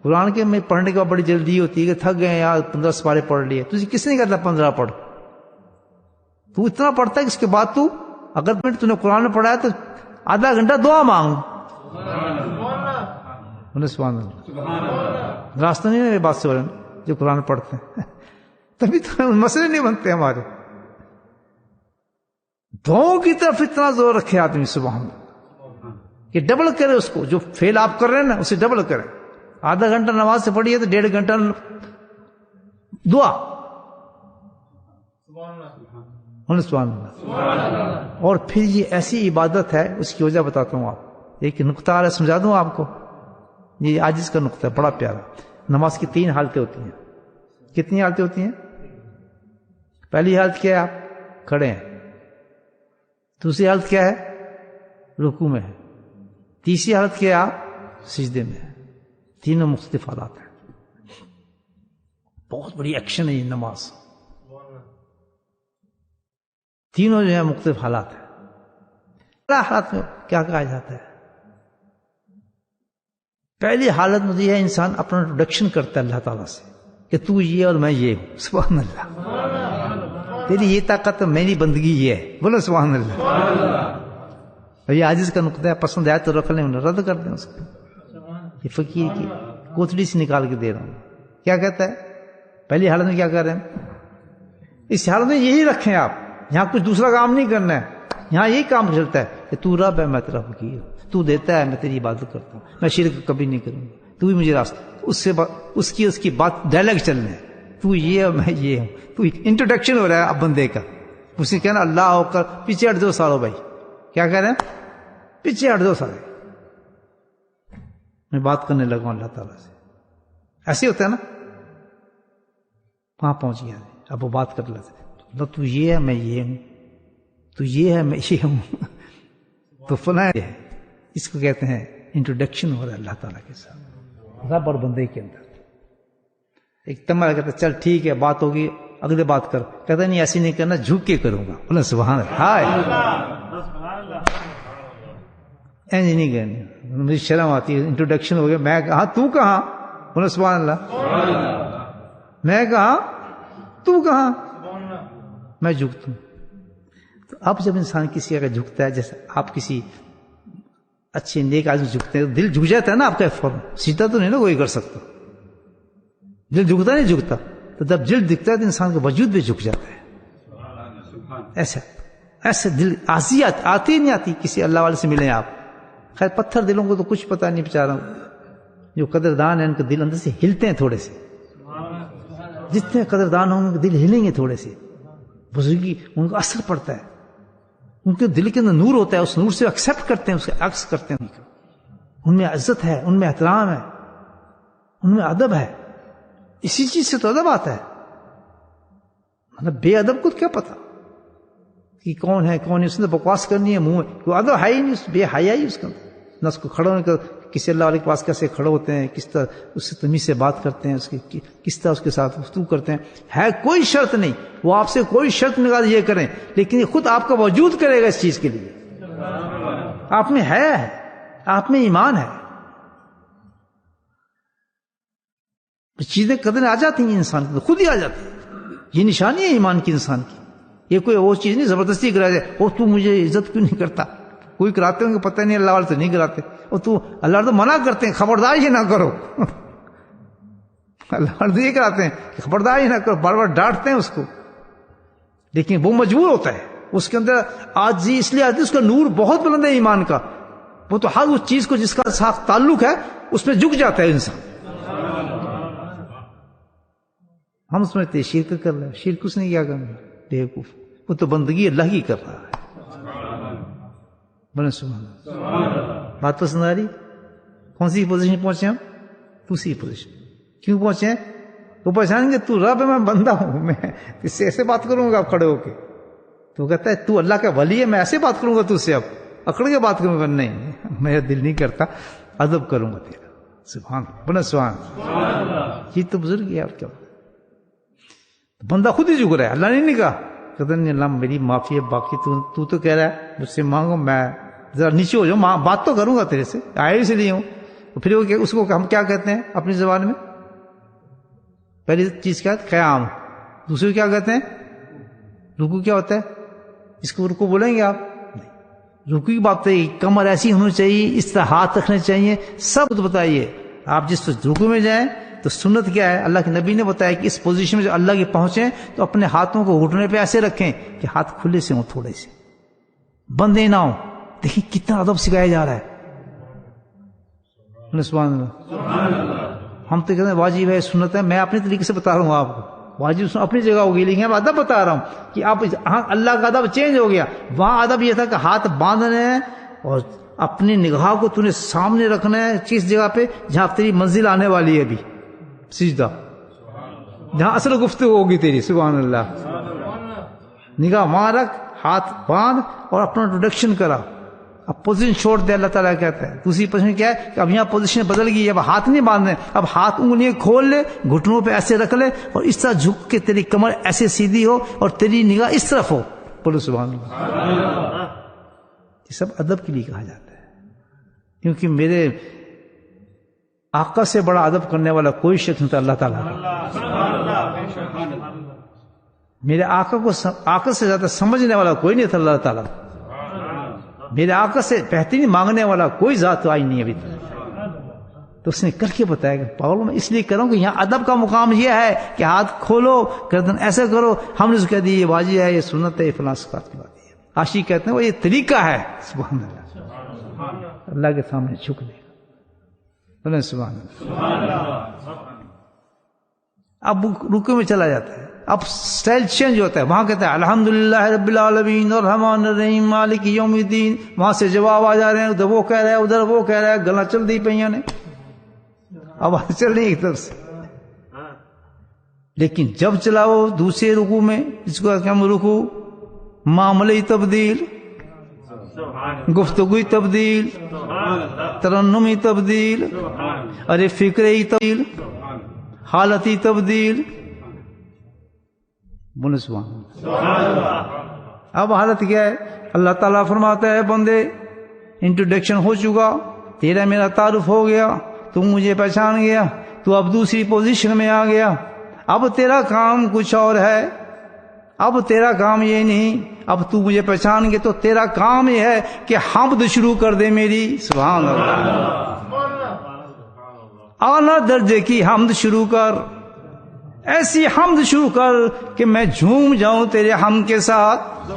قرآن کے میں پڑھنے کے بعد بڑی جلدی ہوتی ہے کہ تھک گئے یار 15 سپارے پڑھ لیے. تجھے کس نے کہتا 15 پڑھ؟ تو اتنا پڑھتا ہے کہ اس کے بعد تو اگر تو نے قرآن میں پڑھا ہے تو آدھا گھنٹہ دعا مانگ. سبحان اللہ. راستہ نہیں میرے بات سے ہو رہے ہیں جو قرآن پڑھتے ہیں تبھی تو مسئلے نہیں بنتے ہمارے. دعاؤں کی طرف اتنا زور رکھے آدمی سبحان اللہ کہ ڈبل کرے اس کو. جو فیل آپ کر رہے ہیں نا اسے ڈبل کرے. آدھا گھنٹہ نماز سے پڑھی ہے تو 1.5 گھنٹہ دعا. سبحان اللہ. اور پھر یہ ایسی عبادت ہے، اس کی وجہ بتاتا ہوں. آپ ایک نقطہ آ رہا ہے، سمجھا دوں آپ کو. یہ آج اس کا نقطہ ہے بڑا پیارا. نماز کی 3 حالتیں ہوتی ہیں. کتنی حالتیں ہوتی ہیں؟ پہلی حالت کیا ہے؟ آپ کھڑے ہیں. دوسری حالت کیا ہے؟ رکوع میں ہے. تیسری حالت کیا ہے؟ آپ سجدے میں ہے. تینوں مختلف حالات ہیں. بہت بڑی ایکشن ہے یہ نماز. تینوں جو ہے مختلف حالات ہیں. حالات میں کیا کہا جاتا ہے؟ پہلی حالت میں یہ ہے انسان اپنا انٹروڈکشن کرتا ہے اللہ تعالیٰ سے کہ تو یہ اور میں یہ ہوں. سبحان اللہ. تیری یہ طاقت ہے، میری بندگی یہ ہے. بولو سبحان اللہ. اور یہ عاجز کا نقطہ ہے، پسند آئے تو رکھ لیں، رد کر دیں اس کو. یہ فقیر کی کوتڑی سے نکال کے دے رہا ہوں. کیا کہتا ہے پہلی حالت میں؟ کیا کر رہے ہیں؟ اس حالت میں یہی رکھیں آپ، یہاں کچھ دوسرا کام نہیں کرنا ہے. یہاں یہی کام چلتا ہے کہ تو رب ہے، میں تیرا فقیر ہوں. تو دیتا ہے، میں تیری عبادت کرتا ہوں. میں شرک کبھی نہیں کروں گا. تو بھی مجھے راستہ اس کی بات ڈائلاگ چلنا ہے. تو یہ ہے، میں یہ ہوں. تو انٹروڈکشن ہو رہا ہے اب بندے کا. اس نے کہنا اللہ ہو کر پیچھے ہٹ دو سارو بھائی. کیا کہہ رہے ہیں؟ پیچھے ہٹ دو سارے، میں بات کرنے لگا ہوں اللہ تعالیٰ سے. ایسے ہوتا ہے نا. وہاں پہنچ گیا اب وہ بات کر لیتے. تو یہ ہے، میں یہ ہوں. تو یہ ہے، میں یہ ہوں. تو فلاں ہے. اس کو کہتے ہیں انٹروڈکشن ہو رہا ہے اللہ تعالیٰ کے ساتھ رب اور بندے کے اندر. ایک تمہارا کہتا ہے چل ٹھیک ہے بات ہوگی، اگلے بات کر. کہتا نہیں ایسے نہیں کرنا، جھک کے کروں گا. بولے سبحان اللہ. ہائے ایسے نہیں کرنی، مجھے شرم آتی ہے. انٹروڈکشن ہو گیا، میں کہا تو کہاں؟ بولے سبحان اللہ. میں کہا تو کہاں؟ میں جھکتا ہوں. تو اب جب انسان کسی کا جھکتا ہے، جیسے آپ کسی اچھے نیک آدمی جھکتے ہیں، دل جھک جاتا ہے نا آپ کا. فوراً سیدھا تو نہیں نا کوئی کر سکتا. دل جھکتا نہیں جھکتا. تو جب دل دکھتا ہے تو انسان کا وجود بھی جھک جاتا ہے. ایسا دل آسی آتی نہیں آتی. کسی اللہ والے سے ملیں آپ. خیر پتھر دلوں کو تو کچھ پتہ نہیں بیچارہ. جو قدردان ہیں ان کے دل اندر سے ہلتے ہیں تھوڑے سے. جتنے قدردان ہوں گے دل ہلیں گے تھوڑے سے. بزرگی ان کو اثر پڑتا ہے. ان کے دل کے اندر نور ہوتا ہے، اس نور سے ایکسیپٹ کرتے ہیں، اس کے عکس کرتے ہیں. ان میں عزت ہے، ان میں احترام ہے، ان میں ادب ہے. اسی چیز سے تو ادب آتا ہے. مطلب بے ادب کو کیا پتا کہ کون ہے کون ہے. اس نے بکواس کرنی ہے منہ میں، کوئی ادب ہے ہی نہیں، بے حیا ہی اس کا. نہ اس کو کھڑا ہونے کا، کسی اللہ والے کے پاس کیسے کھڑے ہوتے ہیں، کس طرح اس سے تمیز سے بات کرتے ہیں، اس کی کس طرح اس کے ساتھ گفتگو کرتے ہیں. ہے کوئی شرط نہیں، وہ آپ سے کوئی شرط نکال یہ کریں، لیکن یہ خود آپ کا وجود کرے گا اس چیز کے لیے. آپ میں ہے، آپ میں ایمان ہے. چیزیں قدریں آ جاتی ہیں انسان کی، خود ہی آ جاتی ہیں. یہ نشانی ہے ایمان کی انسان کی. یہ کوئی وہ چیز نہیں زبردستی کرا جائے. وہ تو مجھے عزت کیوں نہیں کرتا. کوئی کراتے ہوں گے پتہ نہیں، اللہ والے تو نہیں کراتے. اور تو اللہ والے تو منع کرتے ہیں خبردار یہ نہ کرو. اللہ والے تو یہ کراتے ہیں کہ خبردار یہ نہ کرو، بار بار ڈانٹتے ہیں اس کو. لیکن وہ مجبور ہوتا ہے. اس کے اندر عاجزی اس لیے آتی ہے، اس کا نور بہت بلند ہے ایمان کا. وہ تو ہر اس چیز کو جس کا ساتھ تعلق ہے اس میں جھک جاتا ہے انسان. ہم سمجھتے ہیں شرک کر رہے ہیں. شرک اس نے کیا کرنا، بیوقوف. وہ تو بندگی اللہ کی کر رہا ہے. بولے سبحان اللہ. بات پسند آ رہی؟ کون سی پوزیشن پہنچے ہم؟ دوسری پوزیشن. کیوں پہنچے ہیں؟ وہ پہچانیں گے تو رب ہے، میں بندہ ہوں. میں اس سے ایسے بات کروں گا آپ کھڑے ہو کے. تو کہتا ہے تو اللہ کا ولی ہے، میں ایسے بات کروں گا تو سے. اب اکڑ کے بات کروں گا؟ نہیں، میرا دل نہیں کرتا. ادب کروں گا تیرا. سبحان اللہ. بولے سبحان اللہ. یہ تو بزرگ ہے. آپ کیا بندہ خود ہی جھک رہا ہے، اللہ نے نہیں کہا. کہتا نہیں اللہ میری معافی ہے، باقی تو کہہ رہا ہے مجھ سے مانگو، میں ذرا نیچے ہو جاؤ، بات تو کروں گا تیرے سے، آئے سے لیے ہوں. پھر وہ اس کو ہم کیا کہتے ہیں اپنی زبان میں؟ پہلی چیز کیا ہے؟ قیام. دوسری کیا کہتے ہیں؟ رکوع. کیا ہوتا ہے اس کو؟ رکوع بولیں گے آپ؟ رکوع کی بات ہے، کمر ایسی ہونی چاہیے، اس طرح ہاتھ رکھنے چاہیے، سب بتائیے. آپ جس رکوع میں جائیں تو سنت کیا ہے؟ اللہ کے نبی نے بتایا کہ اس پوزیشن میں جو اللہ کے پہنچیں تو اپنے ہاتھوں کو گھٹنے پہ ایسے رکھیں کہ ہاتھ کھلے سے ہوں، تھوڑے سے بندے نہ ہوں. دیکھیں کتنا ادب سکھایا جا رہا ہے. سبحان اللہ. ہم تو کہتے ہیں واجب ہے، سنت ہے. میں اپنے طریقے سے بتا رہا ہوں آپ کو. واجب اپنی جگہ ہوگی، لیکن میں ادب بتا رہا ہوں کہ آپ اللہ کا ادب چینج ہو گیا. وہاں ادب یہ تھا کہ ہاتھ باندھنے ہیں اور اپنی نگاہ کو تو نے سامنے رکھنا ہے کس جگہ پہ؟ جہاں تیری منزل آنے والی ہے ابھی، سجدہ، جہاں اصل گفتگو ہوگی تیری. سبحان اللہ. نگاہ وہاں رکھ، ہاتھ باندھ اور اپنا انٹروڈکشن کرا. اب پوزیشن چھوڑ دے. اللہ تعالیٰ کہتا ہے دوسری پوزیشن کیا ہے کہ اب یہاں پوزیشن بدل گئی. اب ہاتھ نہیں باندھنے، اب ہاتھ انگلیاں کھول لے، گھٹنوں پہ ایسے رکھ لے اور اس طرح جھک کے تیری کمر ایسے سیدھی ہو اور تیری نگاہ اس طرف ہو. بولو سبحان اللہ. یہ سب ادب کے لیے کہا جاتا ہے، کیونکہ میرے آقا سے بڑا ادب کرنے والا کوئی شخص نہیں تھا اللہ تعالیٰ کا. میرے آقا سے زیادہ سمجھنے والا کوئی نہیں تھا اللہ تعالیٰ. میرے آقا سے بہترین مانگنے والا کوئی ذات آئی نہیں ابھی تک. تو اس نے کر کے بتایا کہ پاگل میں اس لیے کروں کہ یہاں ادب کا مقام یہ ہے کہ ہاتھ کھولو، گردن ایسا کرو. ہم نے اس کو کہہ دی یہ واجب ہے، یہ سنت ہے، یہ فلاں صفات کی بات ہے. عاشق کہتے ہیں وہ یہ طریقہ ہے. سبحان اللہ، اللہ کے سامنے جھک دے. بولے سبحان اللہ. اب رکوع میں چلا جاتا ہے، اب سٹائل چینج ہوتا ہے. وہاں کہتا ہے الحمدللہ رب العالمین الرحمن الرحیم مالک یوم الدین. وہاں سے جواب آ جا رہے ہیں، ادھر وہ کہہ رہا ہے، ادھر وہ کہہ رہا ہے، گلا چل دی پہ نے، آواز چل رہی ایک طرف سے. لیکن جب چلاؤ دوسرے رکوع میں، اس کو ہم رکوع معاملئی تبدیل، گفتگوی تبدیل، ترنمی تبدیل، ارے فکری تبدیل، حالتی تبدیل. بولے سبحان اللہ. اب حالت کیا ہے؟ اللہ تعالیٰ فرماتا ہے بندے انٹروڈکشن ہو چکا، تیرا میرا تعارف ہو گیا، تم مجھے پہچان گیا، تو اب دوسری پوزیشن میں آ گیا. اب تیرا کام کچھ اور ہے. اب تیرا کام یہ نہیں، اب تو مجھے پہچان گے تو تیرا کام یہ ہے کہ حمد شروع کر دے میری. سبحان اللہ. اعلیٰ درجے کی حمد شروع کر، ایسی حمد شروع کر کہ میں جھوم جاؤں تیرے حمد کے ساتھ.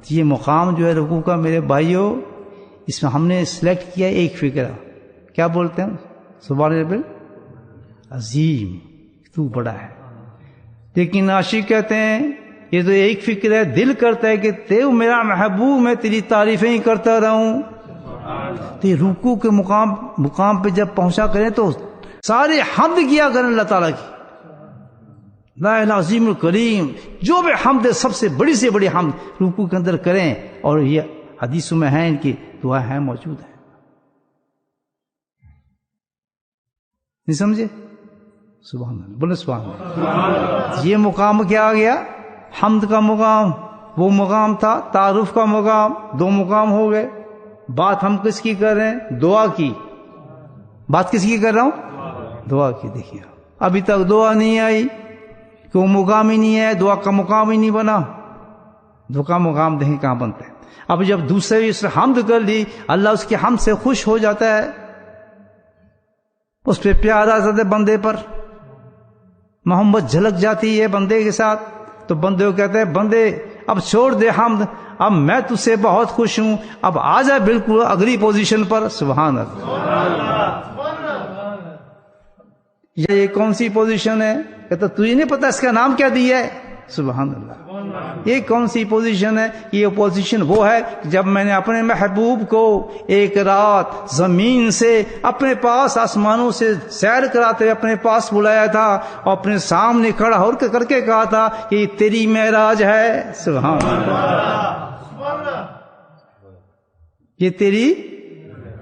یہ مقام جو ہے رکوع کا میرے بھائیوں، اس میں ہم نے سلیکٹ کیا ایک فکرہ. کیا بولتے ہیں؟ سبحان رب عظیم، تو بڑا ہے. لیکن عاشق کہتے ہیں یہ تو ایک فکر ہے، دل کرتا ہے کہ تو میرا محبوب، میں تیری تعریفیں ہی کرتا رہوں. تو رکوع کے مقام پہ جب پہنچا کریں تو سارے حمد کیا کریں اللہ تعالیٰ کی. لا الہ عظیم الکریم، جو بھی حمد ہے سب سے بڑی حمد رکوع کے اندر کریں. اور یہ حدیثوں میں ہیں، ان کی دعا ہے، موجود ہے. نہیں سمجھے؟ سبحان اللہ. بولے سبحان اللہ. یہ مقام کیا آ گیا؟ حمد کا مقام. وہ مقام تھا تعارف کا مقام. دو مقام ہو گئے. بات ہم کس کی کر رہے ہیں؟ دعا کی. بات کس کی کر رہا ہوں؟ دعا کی. دیکھیے ابھی تک دعا نہیں آئی کہ وہ مقام ہی نہیں ہے، دعا کا مقام ہی نہیں بنا. دعا کا مقام دیکھیں کہاں بنتا ہے. اب جب دوسرے اس حمد کر لی، اللہ اس کے حمد سے خوش ہو جاتا ہے، اس پہ پیار آ جاتا ہے بندے پر، محبت جھلک جاتی ہے بندے کے ساتھ. تو بندے کو کہتے ہیں بندے اب چھوڑ دے حمد، اب میں تجھ سے بہت خوش ہوں، اب آ جا بالکل اگلی پوزیشن پر. سبحان اللہ. یہ کون سی پوزیشن ہے؟ کہتا تجھے نہیں پتا اس کا نام کیا دیا ہے؟ سبحان اللہ. یہ کون سی پوزیشن ہے؟ یہ پوزیشن وہ ہے جب میں نے اپنے محبوب کو ایک رات زمین سے اپنے پاس، آسمانوں سے سیر کراتے ہوئے اپنے پاس بلایا تھا، اور اپنے سامنے کھڑا ہو کر کے کہا تھا کہ یہ تیری معراج ہے. سبحان اللہ. یہ تیری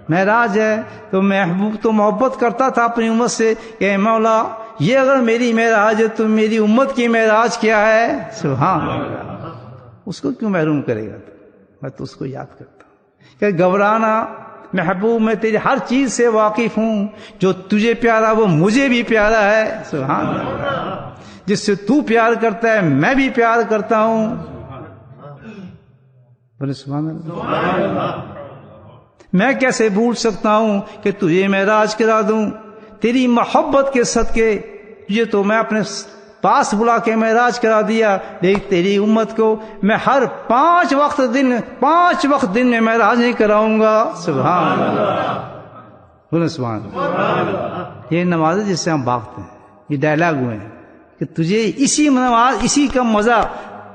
معراج ہے. تو محبوب تو محبت کرتا تھا اپنی امت سے کہ اے مولا، یہ اگر میری معراج ہے تو میری امت کی معراج کیا ہے؟ سبحان اللہ. اس کو کیوں محروم کرے گا؟ میں تو اس کو یاد کرتا ہوں کہ گھبرانا محبوب، میں تیری ہر چیز سے واقف ہوں، جو تجھے پیارا وہ مجھے بھی پیارا ہے. سبحان اللہ. جس سے تو پیار کرتا ہے میں بھی پیار کرتا ہوں. بولے سبحان اللہ. میں کیسے بھول سکتا ہوں کہ تجھے معراج کرا دوں؟ تیری محبت کے صدقے یہ تو میں اپنے پاس بلا کے معراج کرا دیا، لیکن تیری امت کو میں ہر 5 وقت دن میں معراج نہیں کراؤں گا. سبحان اللہ. بولے سبحان اللہ. یہ نماز جس سے ہم بھاگتے ہیں، یہ ڈائلاگ ہوئے ہیں کہ تجھے اسی نماز، اسی کا مزہ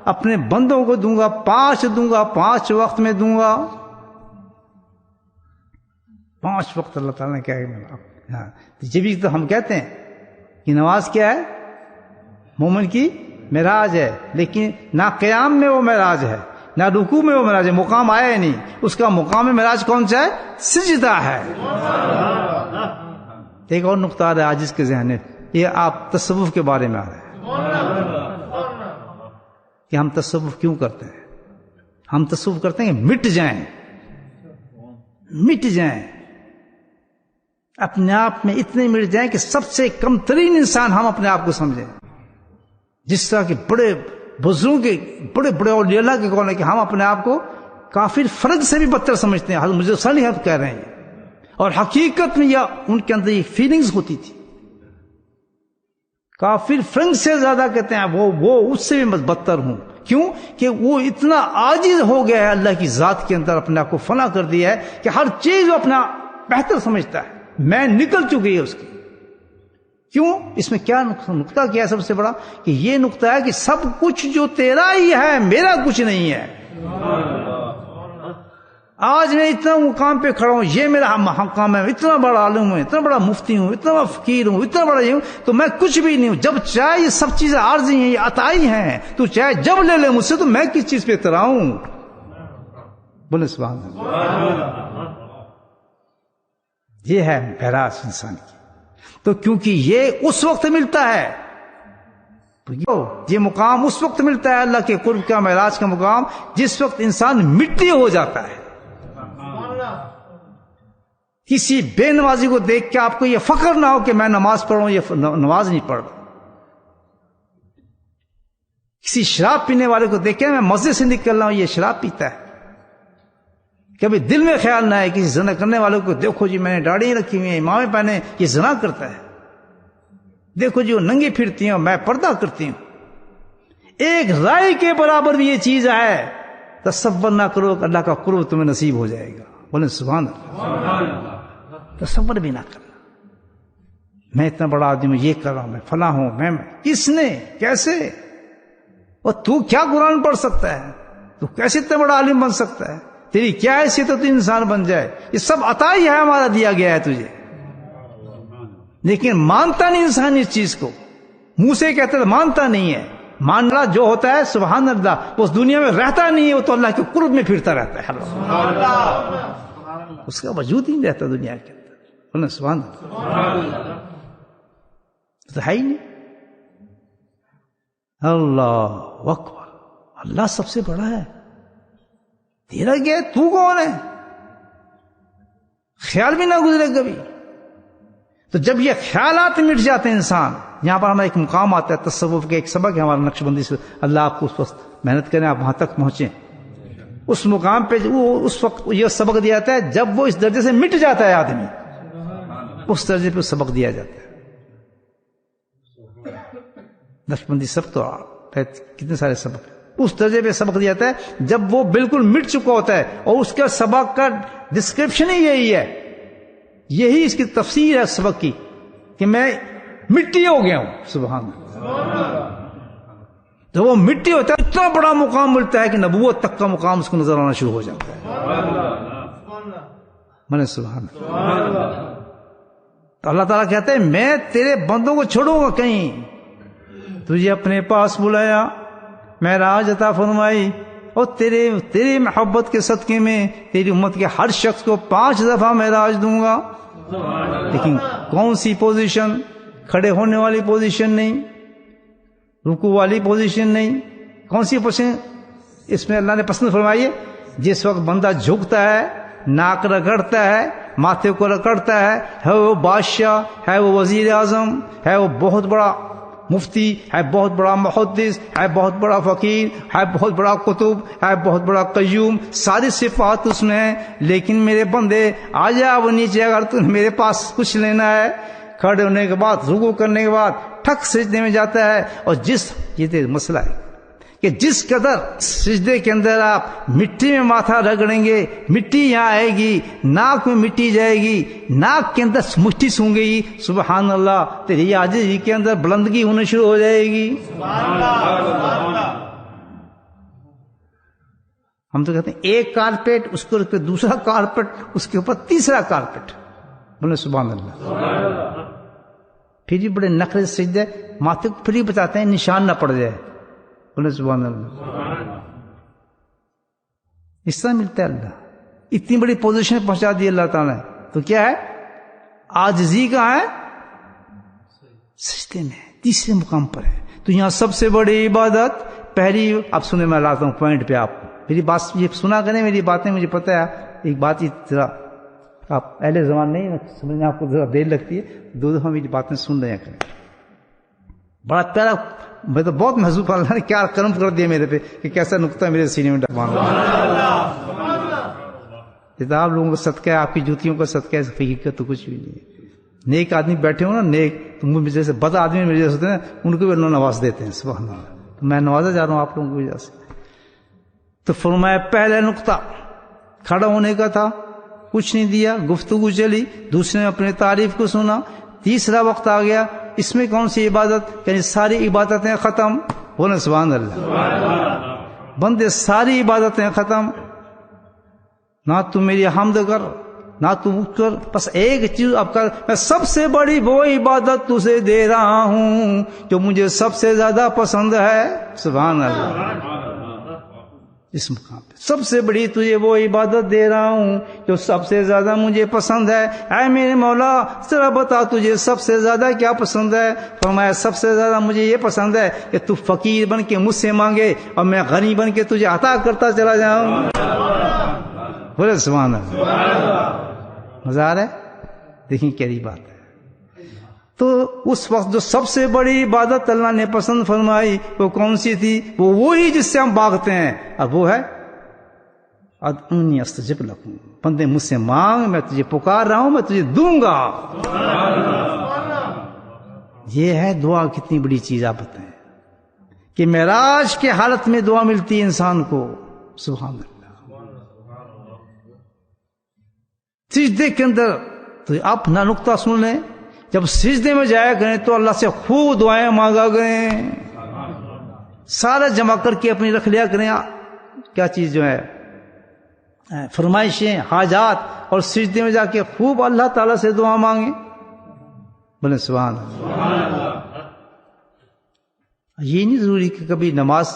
اپنے بندوں کو دوں گا، 5 دوں گا، 5 وقت میں دوں گا. 5 وقت اللہ تعالیٰ نے کیا ہے. جب بھی تو ہم کہتے ہیں کہ نماز کیا ہے؟ مومن کی معراج ہے. لیکن نہ قیام میں وہ معراج ہے، نہ رکوع میں وہ معراج ہے. مقام آیا ہی نہیں. اس کا مقام معراج کون سا ہے؟ سجدہ ہے. ایک اور نقطہ آ رہا ہے عاجز کے ذہن میں، یہ آپ تصوف کے بارے میں آ رہا ہے. کہ ہم تصوف کیوں کرتے ہیں؟ ہم تصوف کرتے ہیں کہ مٹ جائیں، اپنے آپ میں اتنے مٹ جائیں کہ سب سے کم ترین انسان ہم اپنے آپ کو سمجھیں. جس طرح کے بڑے بزرگوں کے بڑے بڑے اولیاء اللہ کے قول ہے کہ ہم اپنے آپ کو کافر فرد سے بھی بدتر سمجھتے ہیں. حضرت مجھے صالح حق کہہ رہے ہیں، اور حقیقت میں یہ ان کے اندر یہ فیلنگز ہوتی تھی. کافر فرنگ سے زیادہ کہتے ہیں وہ اس سے بھی بدتر ہوں. کیوں؟ کہ وہ اتنا عاجز ہو گیا ہے اللہ کی ذات کے اندر، اپنے آپ کو فنا کر دیا ہے کہ ہر چیز وہ اپنا بہتر سمجھتا ہے. میں نکل چکی ہے اس کی. کیوں؟ اس میں کیا نقطہ کیا ہے سب سے بڑا؟ کہ یہ نقطہ ہے کہ سب کچھ جو تیرا ہی ہے، میرا کچھ نہیں ہے. آج میں اتنا مقام پہ کھڑا ہوں، یہ میرا مقام ہے، اتنا بڑا عالم ہوں، اتنا بڑا مفتی ہوں، اتنا بڑا فقیر ہوں، اتنا بڑا یہ ہوں، تو میں کچھ بھی نہیں ہوں. جب چاہے یہ سب چیزیں عارضی ہیں، یہ عطائی ہیں، تو چاہے جب لے لے مجھ سے، تو میں کس چیز پہ اتراؤں؟ بولے سبحان اللہ. یہ ہے معراج انسان کی. تو کیونکہ یہ اس وقت ملتا ہے، یہ مقام اس وقت ملتا ہے اللہ کے قرب کا، معراج کا مقام، جس وقت انسان مٹی ہو جاتا ہے. کسی بے نمازی کو دیکھ کے آپ کو یہ فخر نہ ہو کہ میں نماز پڑھ رہا ہوں، یہ نماز نہیں پڑھ رہا. کسی شراب پینے والے کو دیکھ کے میں مسجد سے نکل رہا ہوں، یہ شراب پیتا ہے. کبھی دل میں خیال نہ ہے کسی زنا کرنے والوں کو دیکھو جی میں نے داڑھی رکھی ہوئی ہے، امامے پہنے، یہ زنا کرتا ہے. دیکھو جی وہ ننگی پھرتی ہیں، میں پردہ کرتی ہوں. ایک رائے کے برابر بھی یہ چیز ہے. تصور نہ کرو کہ اللہ کا قرب تمہیں نصیب ہو جائے گا. بولے سبحان اللہ. تصور بھی نہ کرنا میں اتنا بڑا آدمی ہوں، یہ کر رہا ہوں، میں فلاں ہوں، میں کس نے، کیسے؟ اور تو کیا قرآن پڑھ سکتا ہے؟ تو کیسے اتنا بڑا عالم بن سکتا ہے؟ تیری کیا حیثیت ہے تو انسان بن جائے؟ یہ سب عطا ہی ہے، ہمارا دیا گیا ہے تجھے. لیکن مانتا نہیں انسان اس چیز کو. منہ سے کہتے ہیں مانتا نہیں ہے. ماننا جو ہوتا ہے سبحان اللہ، وہ اس دنیا میں رہتا نہیں ہے، وہ تو اللہ کے قرب میں پھرتا رہتا ہے. اس کا وجود ہی نہیں رہتا دنیا کے اندر. سبحان اللہ تو ہے ہی نہیں. اللہ اکبر. اللہ سب سے بڑا ہے. تیرا کیا ہے؟ تو کون ہے؟ خیال بھی نہ گزرے کبھی. تو جب یہ خیالات مٹ جاتے ہیں انسان، یہاں پر ہمارا ایک مقام آتا ہے تصوف کے، ایک سبق ہے ہمارا نقش بندی سے. اللہ آپ کو اس وقت محنت کریں، آپ وہاں تک پہنچیں. اس مقام پہ اس وقت یہ سبق دیا جاتا ہے جب وہ اس درجے سے مٹ جاتا ہے آدمی، اس درجے پہ سبق دیا جاتا ہے. نقش بندی سب تو کتنے سارے سبق، اس درجے پہ سبق دیا جاتا ہے جب وہ بالکل مٹ چکا ہوتا ہے. اور اس کا سبق کا ڈسکرپشن ہی یہی ہے، یہی اس کی تفسیر ہے سبق کی، کہ میں مٹی ہو گیا ہوں. سبحان اللہ. جب وہ مٹی ہوتا ہے اتنا بڑا مقام ملتا ہے کہ نبوت تک کا مقام اس کو نظر آنا شروع ہو جاتا ہے. من سبحان اللہ. تو اللہ تعالیٰ کہتے ہیں میں تیرے بندوں کو چھوڑوں گا کہیں. تجھے اپنے پاس بلایا، معراج عطا فرمائی، اور تیری محبت کے صدقے میں تیری امت کے ہر شخص کو 5 دفعہ معراج دوں گا. لیکن کون سی پوزیشن؟ کھڑے ہونے والی پوزیشن نہیں، رکوع والی پوزیشن نہیں. کون سی پوزیشن اس میں اللہ نے پسند فرمائی ہے؟ جس وقت بندہ جھکتا ہے، ناک رگڑتا ہے، ماتھے کو رگڑتا ہے وہ بادشاہ، ہے وہ وزیر اعظم، ہے وہ بہت بڑا مفتی، ہے بہت بڑا محدث، ہے بہت بڑا فقیر، ہے بہت بڑا قطب، ہے بہت بڑا قیوم، ساری صفات اس میں ہیں. لیکن میرے بندے آ جا وہ نیچے، اگر تم میرے پاس کچھ لینا ہے. کھڑے ہونے کے بعد، رکوع کرنے کے بعد ٹھک سجدے میں جاتا ہے. اور یہ مسئلہ ہے کہ جس قدر سجدے کے اندر آپ مٹی میں ماتھا رگڑیں گے، مٹی یہاں آئے گی، ناک میں مٹی جائے گی، ناک کے اندر مٹی سونگے گی. سبحان اللہ. تیری عاجزی کے اندر بلندگی ہونا شروع ہو جائے گی. ہم تو کہتے ہیں ایک کارپیٹ، اس کے اوپر دوسرا کارپیٹ، اس کے اوپر تیسرا کارپیٹ. بولے سبحان اللہ. پھر بھی بڑے نخرے سجدے، ماتھے کو پھر بھی بتاتے ہیں نشان نہ پڑ جائے. بولے سبحان اللہ. اس طرح ملتا ہے اللہ. اتنی بڑی پوزیشن پہنچا دی اللہ تعالیٰ نے. تو کیا ہے؟ عاجزی کہاں ہے؟ سجدے میں، تیسرے مقام پر ہے. تو یہاں سب سے بڑی عبادت پہلی اب سنے میں لاتا ہوں پوائنٹ پہ، آپ میری بات یہ سنا کریں، میری باتیں مجھے پتہ ہے ایک بات ہی ذرا آپ اہل زبان نہیں سمجھنے، آپ کو ذرا دیر لگتی ہے، 2 دفعہ میری باتیں سن رہے کریں. بڑا پیارا، میں تو بہت محسوس، اللہ نے کیا کرم کر دیا میرے پہ کہ کیسا نقطہ میرے سینے میں ڈالنا. آپ لوگوں کو صدقہ ہے، آپ کی جوتیوں کا صدقہ ہے، حقیقت تو کچھ بھی نہیں ہے. نیک آدمی بیٹھے ہو نا، نیک تم جیسے بد آدمی میرے جیسے ہوتے ہیں ان کو بھی اللہ نواز دیتے ہیں. سبحان اللہ. تو میں نوازا جا رہا ہوں آپ لوگوں کی وجہ سے. تو فرمایا پہلا نقطہ کھڑا ہونے کا تھا، کچھ نہیں دیا، گفتگو چلی، دوسرے نے اپنے تعریف کو سنا. تیسرا وقت آ گیا، اس میں کون سی عبادت، یعنی ساری عبادتیں ختم. بولے سبحان اللہ. بندے ساری عبادتیں ختم، نہ تم میری حمد کر نہ تم کر، بس ایک چیز اب کر، میں سب سے بڑی وہ عبادت تجھے دے رہا ہوں جو مجھے سب سے زیادہ پسند ہے. سبحان اللہ. اس مقام پہ سب سے بڑی تجھے وہ عبادت دے رہا ہوں جو سب سے زیادہ مجھے پسند ہے. اے میرے مولا ذرا بتا تجھے سب سے زیادہ کیا پسند ہے؟ فرمایا سب سے زیادہ مجھے یہ پسند ہے کہ تو فقیر بن کے مجھ سے مانگے اور میں غنی بن کے تجھے عطا کرتا چلا جاؤں. بولے سبحان اللہ. مزہ آ رہا ہے؟ دیکھیں کیسی بات ہے. تو اس وقت جو سب سے بڑی عبادت اللہ نے پسند فرمائی وہ کون سی تھی؟ وہ وہی جس سے ہم بھاگتے ہیں، اب وہ ہے ادعونی استجب لکم. بندے مجھ سے مانگ، میں تجھے پکار رہا ہوں، میں تجھے دوں گا. یہ ہے دعا. کتنی بڑی چیز آپ بتائیں کہ معراج کے حالت میں دعا ملتی ہے انسان کو. سبحان اللہ. سجدے کے اندر تو اپنا نقطہ سن لیں، جب سجدے میں جایا کریں تو اللہ سے خوب دعائیں مانگا کریں، سارا جمع کر کے اپنی رکھ لیا کریں. کیا چیز جو ہے فرمائشیں، حاجات، اور سجدے میں جا کے خوب اللہ تعالیٰ سے دعا مانگیں. بولے سبحان اللہ. یہ نہیں ضروری کہ کبھی نماز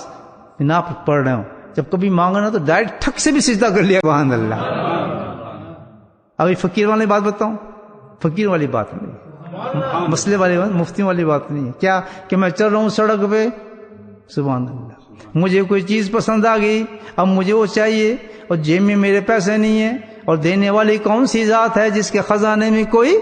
نہ پڑھ رہے ہوں، جب کبھی مانگنا تو ڈائریکٹ ٹھک سے بھی سجدہ کر لیا. سبحان اللہ. ابھی فقیر والی بات بتاؤں، فقیر والی بات نہیں، مسئلے والی بات، مفتی والی بات نہیں ہے. کیا کہ میں چل رہا ہوں سڑک پہ، سبحان اللہ، مجھے کوئی چیز پسند آ گئی، اب مجھے وہ چاہیے، اور جیب میں میرے پیسے نہیں ہیں، اور دینے والی کون سی ذات ہے جس کے خزانے میں کوئی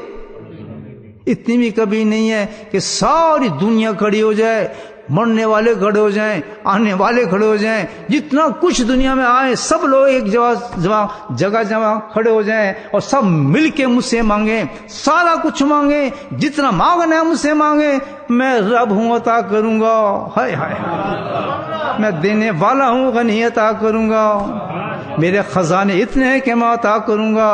اتنی بھی کبھی نہیں ہے کہ ساری دنیا کھڑی ہو جائے، مرنے والے کھڑے ہو جائیں، آنے والے کھڑے ہو جائیں، جتنا کچھ دنیا میں آئے سب لوگ ایک جگہ جمع کھڑے ہو جائیں اور سب مل کے مجھ سے مانگیں، سارا کچھ مانگیں، جتنا مانگنا ہے مجھ سے مانگیں، میں رب ہوں عطا کروں گا. ہائے ہائے، میں دینے والا ہوں، غنی عطا کروں گا. میرے خزانے اتنے ہیں کہ میں عطا کروں گا.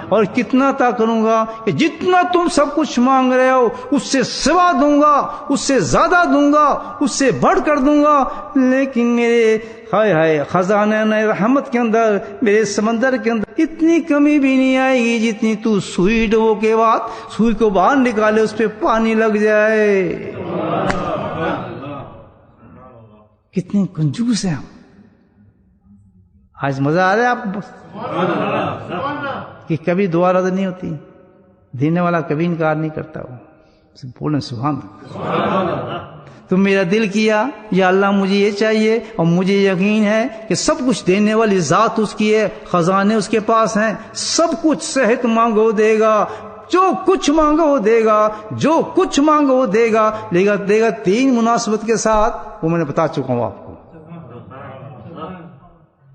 اور کتنا عطا کروں گا کہ جتنا تم سب کچھ مانگ رہے ہو اس سے سوا دوں گا، اس سے زیادہ دوں گا، اس سے بڑھ کر دوں گا. لیکن میرے ہائے ہائے خزانہ رحمت کے اندر، میرے سمندر کے اندر اتنی کمی بھی نہیں آئے گی جتنی تو سوئی ڈبو کے بعد سوئی کو باہر نکالے اس پہ پانی لگ جائے. کتنے کنجوس ہیں ہم. آج مزہ آ رہا ہے آپ کو کہ کبھی دعا رد نہیں ہوتی، دینے والا کبھی انکار نہیں کرتا. وہ بولیں سبحان اللہ. تم میرا دل کیا، یا اللہ مجھے یہ چاہیے، اور مجھے یقین ہے کہ سب کچھ دینے والی ذات اس کی ہے، خزانے اس کے پاس ہیں، سب کچھ صحت مانگو دے گا، جو کچھ مانگو وہ دے گا، جو کچھ مانگو وہ دے گا. دے گا 3 مناسبت کے ساتھ، وہ میں نے بتا چکا ہوں آپ کو.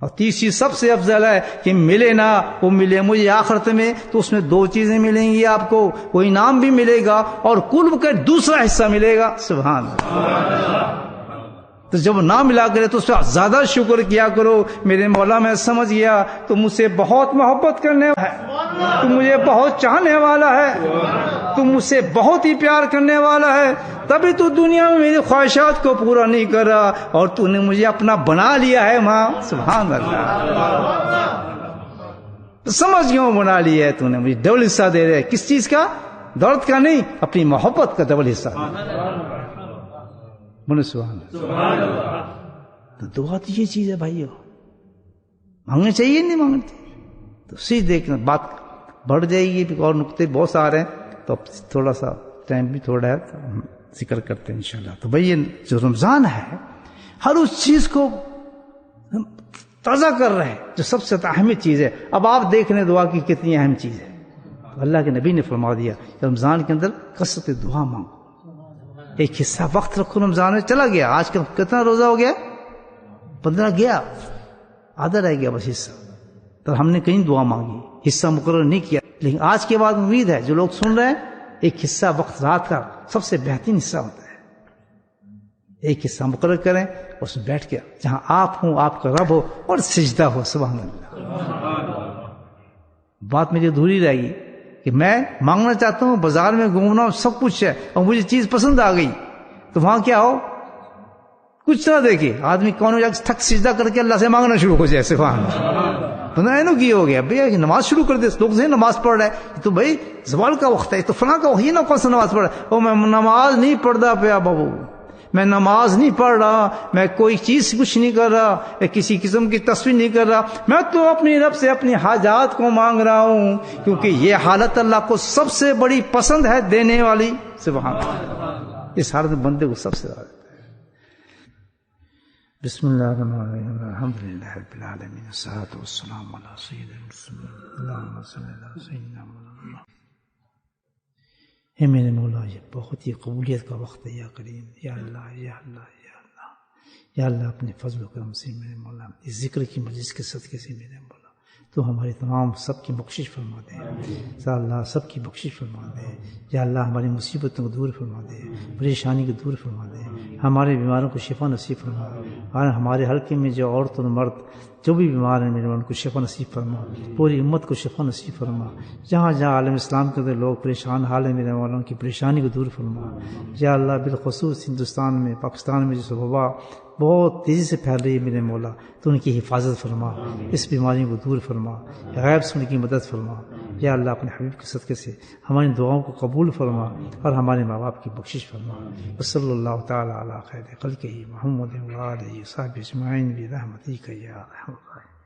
اور تیسری سب سے افضل ہے کہ ملے نا، وہ ملے مجھے آخرت میں، تو اس میں 2 چیزیں ملیں گی آپ کو، وہ انعام بھی ملے گا اور قرب کا دوسرا حصہ ملے گا. سبحان اللہ. تو جب نہ ملا کرے تو اس پہ زیادہ شکر کیا کرو. میرے مولا میں سمجھ گیا تو مجھ سے بہت محبت کرنے ہے، تو مجھے بہت چاہنے والا ہے، تو مجھ سے بہت ہی پیار کرنے والا ہے، تبھی تو دنیا میں میری خواہشات کو پورا نہیں کر رہا، اور تو نے مجھے اپنا بنا لیا ہے ماں. سبحان اللہ. سمجھ گیا بنا لیا ہے تو نے مجھے. ڈبل حصہ دے رہے، کس چیز کا؟ دولت کا نہیں، اپنی محبت کا ڈبل حصہ. بولے سبحان اللہ. تو دعا تو یہ چیز ہے بھائیو، مانگنے چاہیے نہیں مانگنے چاہیے. تو صحیح دیکھنا بات بڑھ جائے گی، اور نقطے بہت سارے ہیں، تو اب تھوڑا سا ٹائم بھی تھوڑا ہے تو ہم ذکر کرتے ہیں انشاءاللہ. تو بھائی یہ جو رمضان ہے ہر اس چیز کو تازہ کر رہے ہیں جو سب سے اہم چیز ہے. اب آپ دیکھ لیں دعا کی کتنی اہم چیز ہے. تو اللہ کے نبی نے فرما دیا کہ رمضان کے اندر کثرت دعا مانگو. ایک حصہ وقت رکھو. رمضان میں چلا گیا, آج کل کتنا روزہ ہو گیا؟ 15 گیا, آدھا رہ گیا بس حصہ. تو ہم نے کہیں دعا مانگی, حصہ مقرر نہیں کیا. لیکن آج کے بعد امید ہے جو لوگ سن رہے ہیں, ایک حصہ وقت رات کا سب سے بہترین حصہ ہوتا ہے. ایک حصہ مقرر کریں, اس میں بیٹھ کے جہاں آپ ہوں, آپ کا رب ہو اور سجدہ ہو. سبحان اللہ. بات میری ادھوری رہ گئی کہ میں مانگنا چاہتا ہوں, بازار میں گھومنا سب کچھ ہے اور مجھے چیز پسند آ گئی, تو وہاں کیا ہو, کچھ نہ دیکھے آدمی کون ہو جا کے تھک سجدہ کر کے اللہ سے مانگنا شروع ہو جائے. سبحان اللہ. کی ہو گیا بھئی نماز شروع کر دے. لوگ سے نماز پڑھ رہے ہیں, تو بھائی زوال کا وقت ہے, تو فلاں کا وقت, یہ نہ کون سا نماز پڑھ رہا ہے. او میں نماز نہیں پڑھتا پیا بابو, میں نماز نہیں پڑھ رہا, میں کوئی چیز کچھ نہیں کر رہا, میں کسی قسم کی تصویر نہیں کر رہا, میں تو اپنی رب سے اپنی حاجات کو مانگ رہا ہوں, کیونکہ یہ حالت اللہ کو سب سے بڑی پسند ہے, دینے والی. سبحان اللہ. اس حالت میں بندے کو سب سے زیادہ. بسم اللہ الرحمن الرحیم, الحمد للہ رب العالمین, والصلاۃ والسلام علی سید المرسلین, اللہم صل علی سیدنا محمد. اے میرے مولا, یہ بہت ہی قبولیت کا وقت ہے یا کریم. یا اللہ یا اللہ یا اللہ یا اللہ, اپنے فضل و کرم سے میرے مولا, اس ذکر کی مجلس کے صدقے سے میرے مولا تو ہماری تمام سب کی بخشش فرما دے. یا اللہ سب کی بخشش فرما دے. یا اللہ ہماری مصیبتوں کو دور فرما دے, پریشانی کو دور فرما دے, ہمارے بیماروں کو شفا نصیب فرما. اور ہمارے حلقے میں جو عورت اور مرد جو بھی بیمار ہیں میرے ان کو شفا نصیب فرما. پوری امت کو شفا نصیب فرما. جہاں جہاں عالم اسلام کے اندر لوگ پریشان حال ہیں میرے مولا, ان کی پریشانی کو دور فرما. یا اللہ بالخصوص ہندوستان میں, پاکستان میں جس وبا بہت تیزی سے پھیل رہی ہے میرے مولا, تو ان کی حفاظت فرما, اس بیماری کو دور فرما, غیب سے ان کی مدد فرما. یا اللہ اپنے حبیب کے صدقے سے ہماری دعاؤں کو قبول فرما اور ہمارے ماں باپ کی بخشش فرما. وصلی اللہ تعالی علی خیر خلقہ محمد و آلہ وصحبہ اجمعین برحمتک یا ارحم الراحمین.